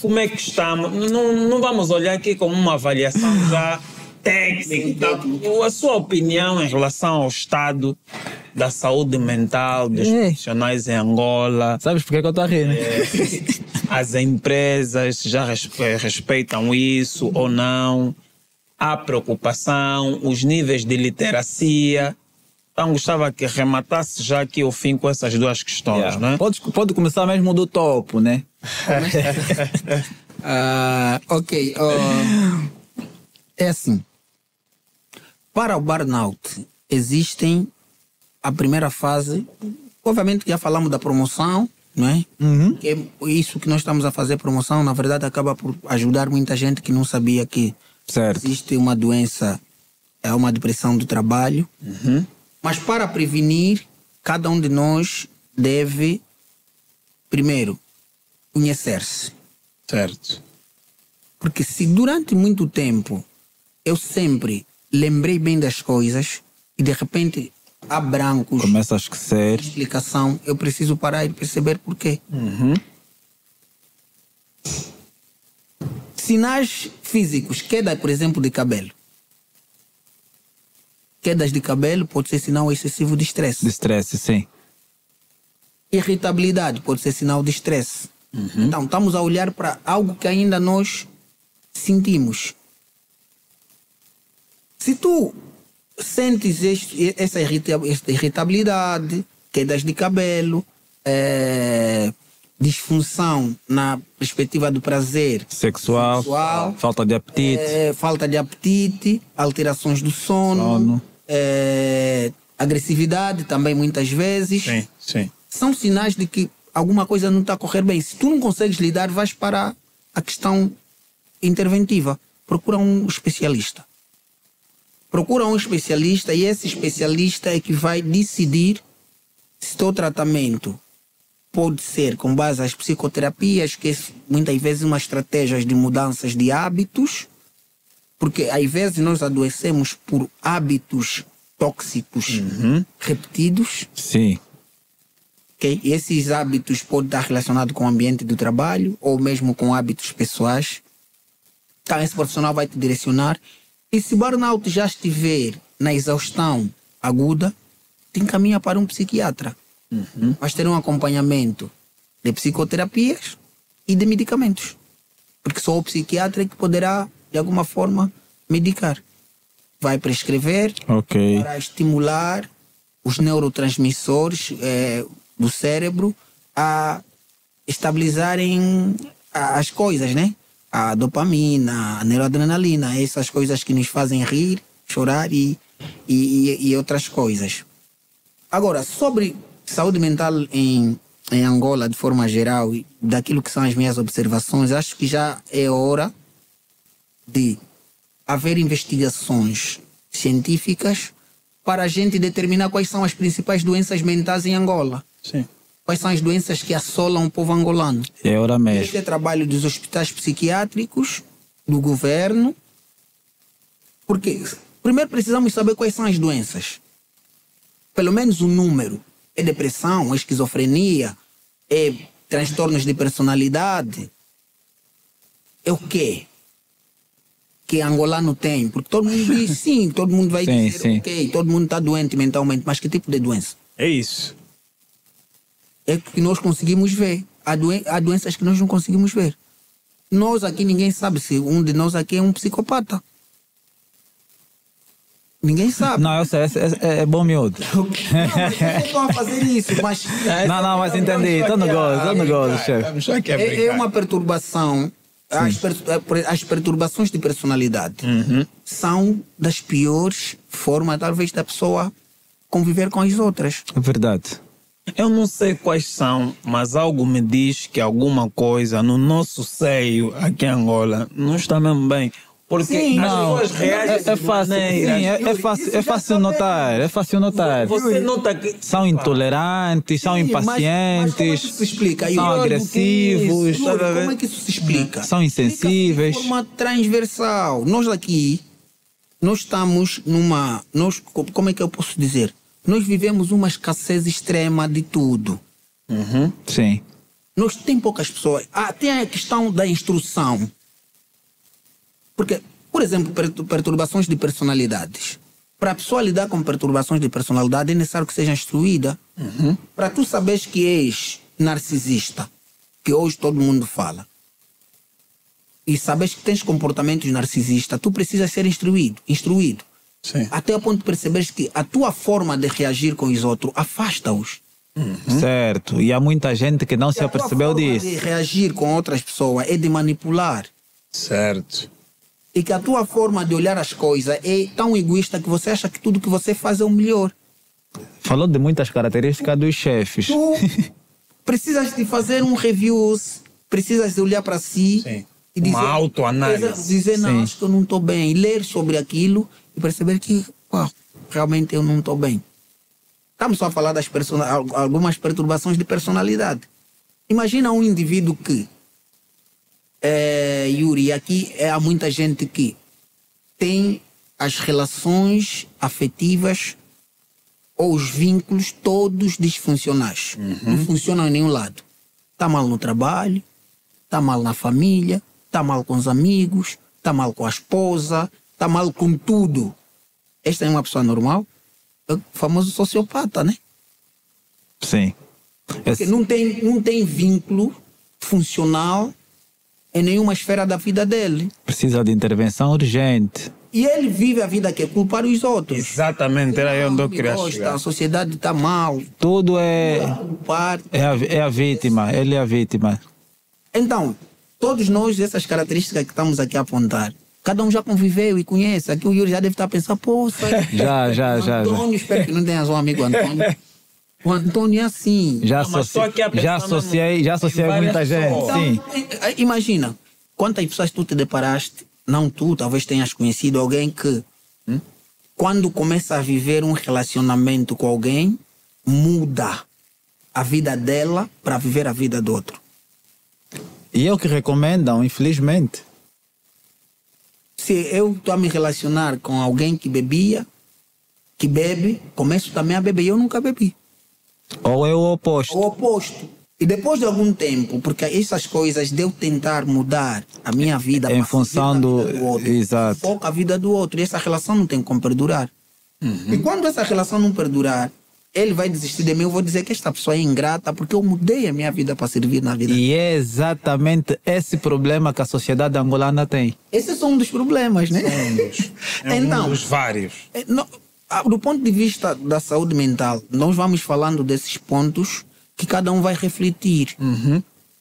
Como é que estamos? Não vamos olhar aqui como uma avaliação já técnica. A sua opinião em relação ao estado da saúde mental dos profissionais em Angola. Sabes por que eu estou a rir, né? As empresas já respeitam isso ou não? Há preocupação, os níveis de literacia. Então, gostava que rematasse já aqui o fim com essas duas questões, né? Pode começar mesmo do topo, né? Ok. É assim. Para o burnout, existem a primeira fase. Obviamente, já falamos da promoção, não é? Que é isso que nós estamos a fazer, promoção, na verdade, acaba por ajudar muita gente que não sabia que existe uma doença, uma depressão do trabalho. Mas para prevenir, cada um de nós deve, primeiro, conhecer-se. Certo. Porque se durante muito tempo eu sempre lembrei bem das coisas e de repente há brancos, começa a esquecer, explicação, eu preciso parar e perceber porquê. Sinais físicos, queda, por exemplo, de cabelo. Quedas de cabelo pode ser sinal excessivo de estresse. De estresse, sim. Irritabilidade pode ser sinal de estresse. Então, estamos a olhar para algo que ainda nós sentimos. Se tu sentes essa irritabilidade, quedas de cabelo, disfunção na perspectiva do prazer sexual, falta de apetite, alterações do sono. Agressividade também muitas vezes. Sim. São sinais de que alguma coisa não está a correr bem. Se tu não consegues lidar, vais para a questão interventiva. Procura um especialista. E esse especialista é que vai decidir se o teu tratamento pode ser com base às psicoterapias, que é muitas vezes uma estratégia de mudanças de hábitos, porque às vezes nós adoecemos por hábitos tóxicos repetidos. Sim. Okay? E esses hábitos podem estar relacionados com o ambiente do trabalho ou mesmo com hábitos pessoais. Então esse profissional vai te direcionar. E se o burnout já estiver na exaustão aguda, te encaminha para um psiquiatra. Vais ter um acompanhamento de psicoterapias e de medicamentos. Porque só o psiquiatra é que poderá, de alguma forma, medicar. Vai prescrever para estimular os neurotransmissores do cérebro a estabilizarem as coisas, né? A dopamina, a neuroadrenalina, essas coisas que nos fazem rir, chorar e outras coisas. Agora, sobre saúde mental em Angola, de forma geral, e daquilo que são as minhas observações, acho que já é hora de haver investigações científicas para a gente determinar quais são as principais doenças mentais em Angola. Sim. Quais são as doenças que assolam o povo angolano. É hora mesmo. Este é trabalho dos hospitais psiquiátricos, do governo. Porque primeiro precisamos saber quais são as doenças. Pelo menos o número. É depressão, é esquizofrenia, é transtornos de personalidade. É o quê que angolano tem? Porque todo mundo diz sim, todo mundo vai dizer ok, todo mundo está doente mentalmente, mas que tipo de doença? É isso. É que nós conseguimos ver. Há doenças que nós não conseguimos ver. Nós aqui, ninguém sabe se um de nós aqui é um psicopata. Ninguém sabe. Não, eu sei, é bom miúdo. Não, mas eu estou a fazer isso, mas... Não, mas entendi. Estou no gozo, chefe. É uma perturbação. As perturbações de personalidade são das piores formas, talvez, da pessoa conviver com as outras. É verdade. Eu não sei quais são, mas algo me diz que alguma coisa no nosso seio aqui em Angola não está mesmo bem. Porque Sim, as Não, pessoas reagem é fácil, sim, é fácil notar, é fácil notar. Você nota que São intolerantes, são Sim, mas como é que impacientes, isso se explica? são Yuri, agressivos, Yuri, como é que isso se explica? são insensíveis. De forma transversal. Nós aqui, nós estamos numa... Como é que eu posso dizer? Nós vivemos uma escassez extrema de tudo. Sim. Nós tem poucas pessoas. Tem a questão da instrução. Porque, por exemplo, perturbações de personalidades. Para a pessoa lidar com perturbações de personalidade é necessário que seja instruída. Para tu saberes que és narcisista, que hoje todo mundo fala, e sabes que tens comportamentos narcisistas, tu precisas ser instruído. Sim. Até a ponto de perceberes que a tua forma de reagir com os outros afasta-os. Certo. E há muita gente que não se apercebeu A tua forma disso. de reagir com outras pessoas é de manipular. certo. E que a tua forma de olhar as coisas é tão egoísta que você acha que tudo que você faz é o melhor. Falou de muitas características dos chefes. Tu precisas de fazer um review, precisas de olhar para si Sim. e dizer, Uma autoanálise. dizer não, Sim. acho que eu não estou bem, e ler sobre aquilo e perceber que realmente eu não estou bem. Estamos só a falar das algumas perturbações de personalidade. Imagina um indivíduo que Yuri, aqui há muita gente que tem as relações afetivas ou os vínculos todos disfuncionais. Não funcionam em nenhum lado. Está mal no trabalho, está mal na família, está mal com os amigos, está mal com a esposa, está mal com tudo. Esta é uma pessoa normal? É o famoso sociopata, né? Sim. Porque não tem vínculo funcional em nenhuma esfera da vida dele. Precisa de intervenção urgente. E ele vive a vida que é culpar os outros. Exatamente, era aí onde eu Não queria gosta, chegar. a sociedade está mal. Tudo é Culpar. a vítima. Ele é a vítima. Então, todos nós, essas características que estamos aqui a apontar, cada um já conviveu e conhece. Aqui o Yuri já deve estar pensando, poxa, Já. Antônio, espero que não tenhas um amigo Antônio. O Antônio é assim. Já Não, mas estou aqui a pensar associei em muita várias gente. pessoas. Sim. Imagina, quantas pessoas tu te deparaste, não tu, talvez tenhas conhecido alguém que, quando começa a viver um relacionamento com alguém, muda a vida dela para viver a vida do outro. E é o que recomendam, infelizmente. Se eu estou a me relacionar com alguém que bebia, que bebe, começo também a beber e eu nunca bebi. Ou é o oposto. O oposto. E depois de algum tempo, porque essas coisas de eu tentar mudar a minha vida Em para função servir a do- vida outro, exato. foca a vida do outro e essa relação não tem como perdurar. E quando essa relação não perdurar, ele vai desistir de mim, eu vou dizer que esta pessoa é ingrata porque eu mudei a minha vida para servir na vida. E é exatamente problema que a sociedade angolana tem. Esses são um dos problemas, né? É um dos vários. Do ponto de vista da saúde mental, nós vamos falando desses pontos que cada um vai refletir.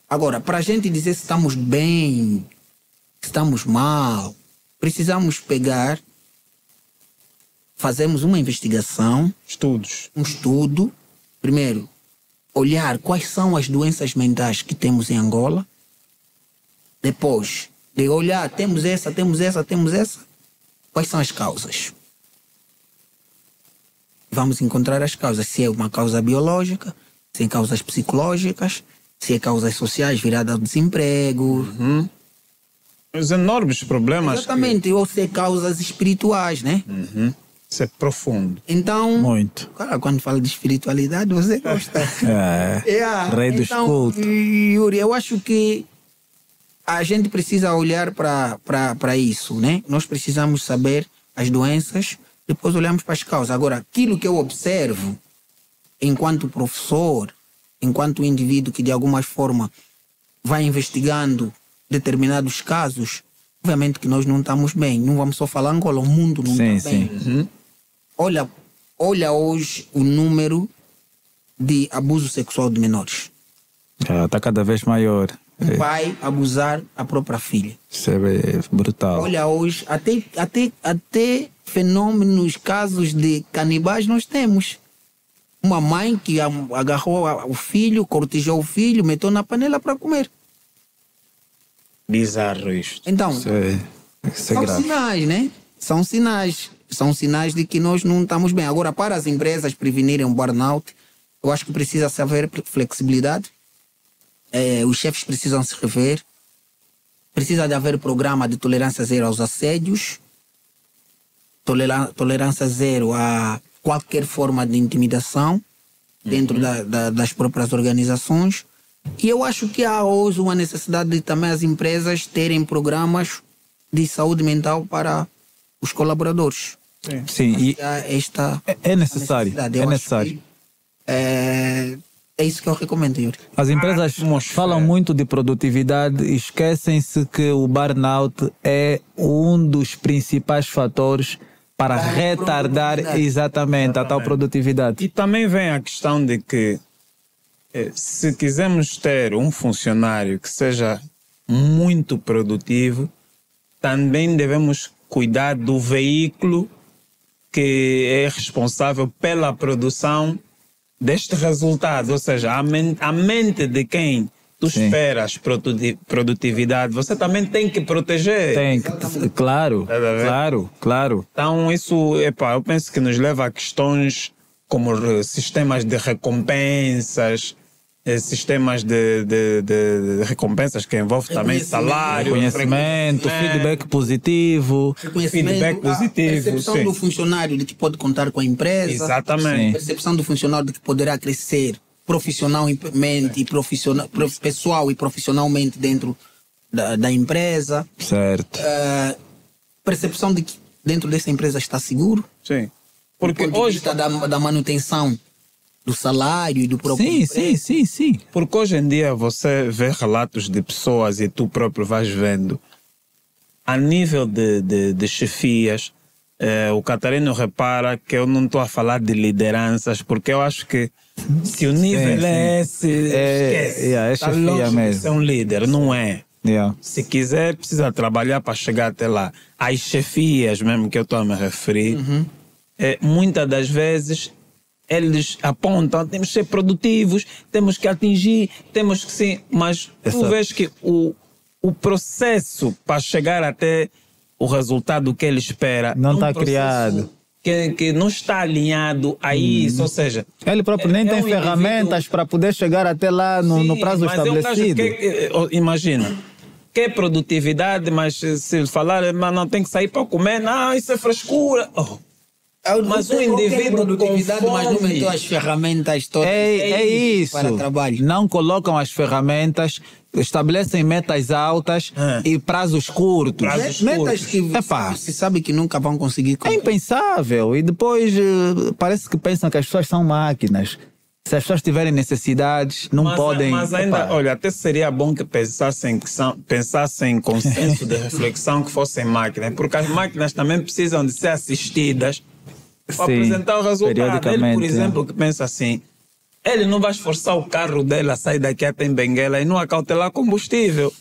Agora, para a gente dizer se estamos bem, se estamos mal, precisamos pegar, fazemos uma investigação, Estudos. um estudo. Primeiro, olhar quais são as doenças mentais que temos em Angola. Depois, de olhar, temos essa. Quais são as causas? Vamos encontrar as causas. Se é uma causa biológica, se é causas psicológicas, se é causas sociais viradas ao desemprego. Os enormes problemas. Exatamente. Ou se é causas espirituais, né? Isso é profundo. Então, Muito. cara, quando fala de espiritualidade, você gosta. Rei dos cultos. Yuri, eu acho que a gente precisa olhar para isso, né? Nós precisamos saber as doenças, depois olhamos para as causas. Agora, aquilo que eu observo, enquanto professor, enquanto indivíduo que de alguma forma vai investigando determinados casos, obviamente que nós não estamos bem. Não vamos só falar Angola, o mundo não está bem. Olha hoje o número de abuso sexual de menores. Está cada vez maior. Um pai abusar a própria filha. Isso é brutal. Olha hoje, até fenômenos, casos de canibais nós temos. Uma mãe que agarrou o filho, cortejou o filho, meteu na panela para comer. Bizarro isto. Então, Isso é Isso é São grave. sinais, né? São sinais. São sinais de que nós não estamos bem. Agora, para as empresas prevenirem o burnout, eu acho que precisa haver flexibilidade. Os chefes precisam se rever. Precisa de haver programa de tolerância zero aos assédios. Tolerância zero a qualquer forma de intimidação dentro das próprias organizações. E eu acho que há hoje uma necessidade de também as empresas terem programas de saúde mental para os colaboradores. Sim, e é necessário. É necessário. É isso que eu recomendo, Yuri. As empresas falam muito de produtividade e esquecem-se que o burnout é um dos principais fatores para retardar exatamente a tal produtividade. E também vem a questão de que se quisermos ter um funcionário que seja muito produtivo, também devemos cuidar do veículo que é responsável pela produção deste resultado. Ou seja, a mente de quem tu esperas produtividade, você também tem que proteger. Tem, claro. Então isso, eu penso que nos leva a questões como sistemas de recompensas, sistemas de recompensas que envolvem também salário, reconhecimento, feedback positivo. Percepção do funcionário de que pode contar com a empresa. Exatamente. Percepção do funcionário de que poderá crescer profissionalmente pessoal e profissionalmente dentro da empresa. Certo. Percepção de que dentro dessa empresa está seguro. Sim. Porque hoje da manutenção do salário e do próprio emprego. Sim. Porque hoje em dia você vê relatos de pessoas e tu próprio vais vendo a nível de chefias. O Catarino repara que eu não estou a falar de lideranças, porque eu acho que se o nível é esse, esquece. Está longe de ser um líder, não é? Se quiser, precisa trabalhar para chegar até lá. As chefias mesmo que eu estou a me referir, muitas das vezes eles apontam, temos que ser produtivos, temos que atingir, temos que sim, mas tu vês que o processo para chegar até o resultado que ele espera não está criado. Que não está alinhado a isso, ou seja... Ele próprio nem tem ferramentas para poder chegar até lá no prazo estabelecido. Imagina, quer produtividade, mas se ele falar, mas não tem que sair para comer, não, isso é frescura. Mas o indivíduo produtividade, mas não meteu as ferramentas todas isso para trabalho. Não colocam as ferramentas, estabelecem metas altas e prazos curtos. Metas que se sabe que nunca vão conseguir. É impensável. E depois parece que pensam que as pessoas são máquinas. Se as pessoas tiverem necessidades, não podem... Mas ainda, olha, até seria bom que pensassem com senso de reflexão que fossem máquinas, porque as máquinas também precisam de ser assistidas para apresentar o resultado. Ele, por exemplo, que pensa assim, ele não vai esforçar o carro dele a sair daqui até em Benguela e não acautelar combustível.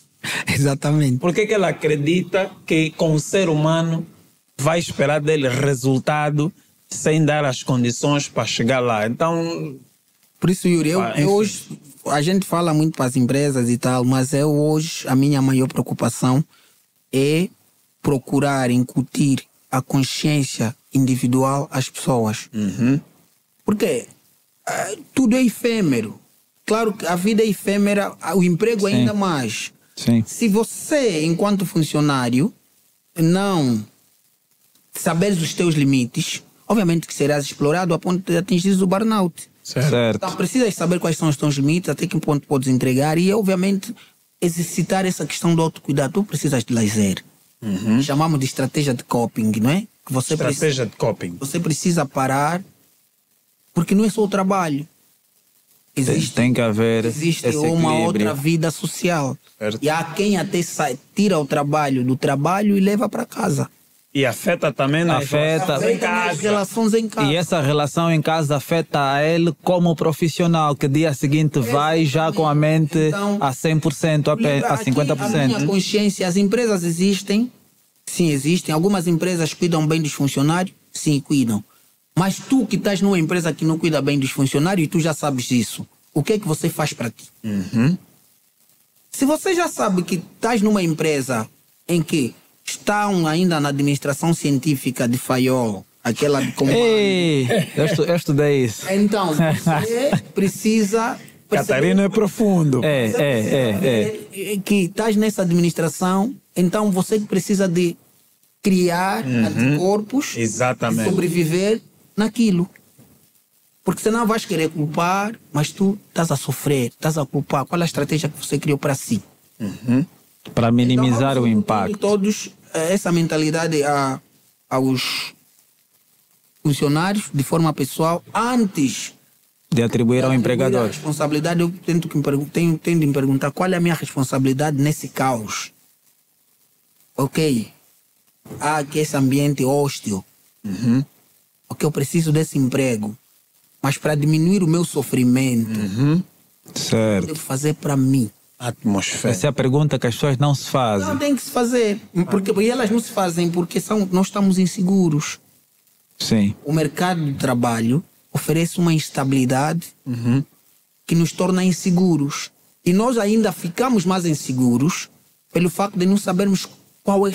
Exatamente. Por que ele acredita que com o ser humano vai esperar dele resultado sem dar as condições para chegar lá? Então... Por isso, Yuri, eu hoje, a gente fala muito para as empresas e tal, mas hoje a minha maior preocupação é procurar incutir a consciência individual às pessoas. Porque tudo é efêmero. Claro que a vida é efêmera, o emprego ainda mais. Se você, enquanto funcionário, não saberes os teus limites, obviamente que serás explorado a ponto de atingir o burnout. Certo. Então precisas saber quais são os teus limites, até que ponto podes entregar e, obviamente, exercitar essa questão do autocuidado. Tu precisas de lazer. Chamamos de estratégia de coping, não é? Que você estratégia de coping. Você precisa parar, porque não é só o trabalho. Tem que haver existe esse uma equilíbrio. outra vida social. Certo. E há quem até tira o trabalho do trabalho e leva para casa. E afeta também nas relações em casa. E essa relação em casa afeta a ele como profissional, que dia seguinte vai já com a mente a 100%, a 50%. A minha consciência, as empresas existem, sim, existem. Algumas empresas cuidam bem dos funcionários, sim, cuidam. Mas tu que estás numa empresa que não cuida bem dos funcionários, e tu já sabes disso, o que é que você faz para ti? Se você já sabe que estás numa empresa em que estão ainda na administração científica de Fayol, aquela de comando. Ei, eu estudei isso. Então, você precisa... Catarina é profundo. Que estás nessa administração, então você precisa de criar anticorpos Exatamente. e sobreviver naquilo. Porque senão vais querer culpar, mas tu estás a sofrer, estás a culpar. Qual é a estratégia que você criou para si? Para minimizar Então, o impacto. Todos essa mentalidade aos funcionários de forma pessoal antes De atribuir ao a empregador. responsabilidade. Eu tento de me perguntar qual é a minha responsabilidade nesse caos. Ok, há aqui esse ambiente hostil. Ok, eu preciso desse emprego, mas para diminuir o meu sofrimento, o que eu Certo. devo fazer para mim? Atmosfera. Essa é a pergunta que as pessoas não se fazem. Não tem que se fazer, porque elas não se fazem porque nós estamos inseguros. Sim. O mercado de trabalho oferece uma instabilidade que nos torna inseguros. E nós ainda ficamos mais inseguros pelo facto de não sabermos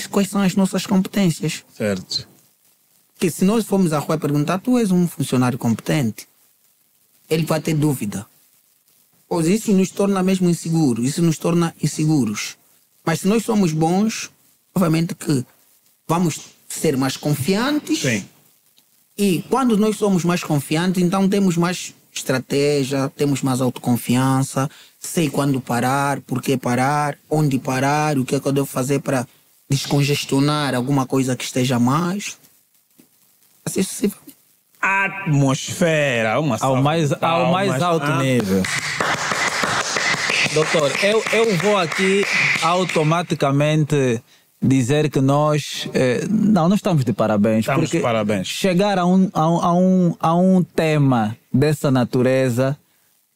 quais são as nossas competências. Certo. Porque se nós formos à rua e perguntar, tu és um funcionário competente, ele vai ter dúvida. Pois isso nos torna mesmo inseguros, isso nos torna inseguros. Mas se nós somos bons, obviamente que vamos ser mais confiantes. Sim. E quando nós somos mais confiantes, então temos mais estratégia, temos mais autoconfiança, sei quando parar, por que parar, onde parar, o que é que eu devo fazer para descongestionar alguma coisa que esteja mais. Assim sucessivamente. Atmosfera. Ao mais alto nível. Doutor, eu vou aqui automaticamente dizer que nós não estamos de parabéns. Estamos porque de parabéns. chegar a um tema dessa natureza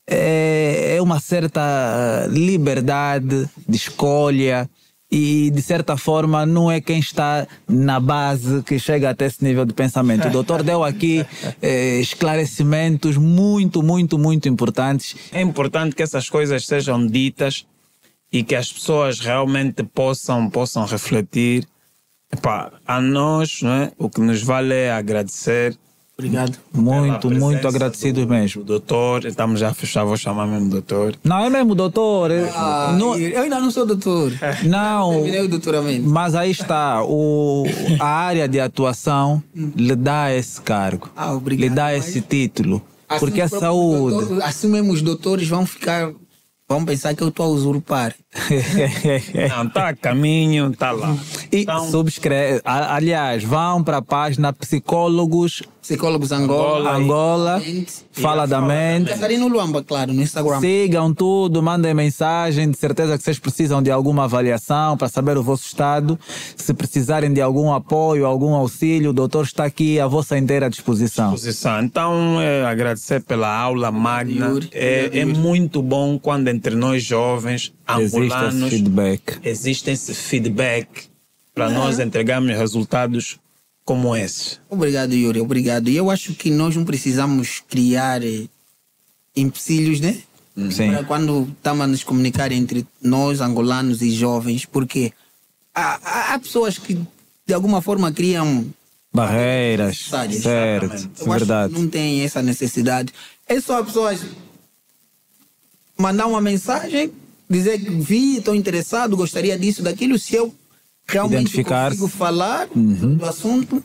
é uma certa liberdade de escolha e, de certa forma, não é quem está na base que chega até esse nível de pensamento. O doutor deu aqui esclarecimentos muito, muito, muito importantes. É importante que essas coisas sejam ditas e que as pessoas realmente possam refletir. Epá, a nós, não é? O que nos vale é agradecer. Obrigado. Muito, pela muito presença agradecidos mesmo. do doutor. Estamos já a fechar, vou chamar mesmo doutor. Não, é mesmo, doutor. Eu ainda não sou doutor. Não, Terminei o doutoramento. mas aí está. A área de atuação lhe dá esse cargo. Obrigado. Lhe dá Mas esse título. assim Porque a o próprio saúde... doutor, assim mesmo os doutores vão pensar que eu estou a usurpar. Não, está a caminho, está lá. E Então, subscreve. Aliás, vão para a página Psicólogos Psicólogos Angola. Angola, Fala da Mente. Catarina Luamba, claro, no Instagram. Sigam tudo, mandem mensagem. De certeza que vocês precisam de alguma avaliação para saber o vosso estado. Se precisarem de algum apoio, algum auxílio, o doutor está aqui à vossa inteira disposição. Então, agradecer pela aula magna. Yuri. É muito bom quando entre nós jovens Existe angolanos esse feedback. existe esse feedback para nós entregarmos resultados como esse. Obrigado, Yuri, obrigado. E eu acho que nós não precisamos criar empecilhos, né? Sim. Para quando estamos a nos comunicar entre nós, angolanos e jovens, porque há pessoas que de alguma forma criam Barreiras. Sabe, Certo. exatamente. Eu acho Verdade. que não tem essa necessidade. É só as pessoas mandar uma mensagem, dizer que vi, estou interessado, gostaria disso, daquilo. Se eu realmente Identificar-se. consigo falar do assunto,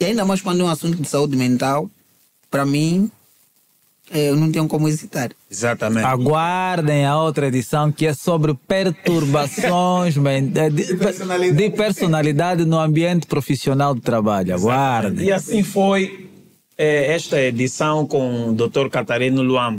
e ainda mais quando é um assunto de saúde mental, para mim, eu não tenho como hesitar. Exatamente. Aguardem a outra edição que é sobre perturbações de personalidade no ambiente profissional de trabalho. Aguardem. E assim foi esta edição com o Dr. Catarino Luamba.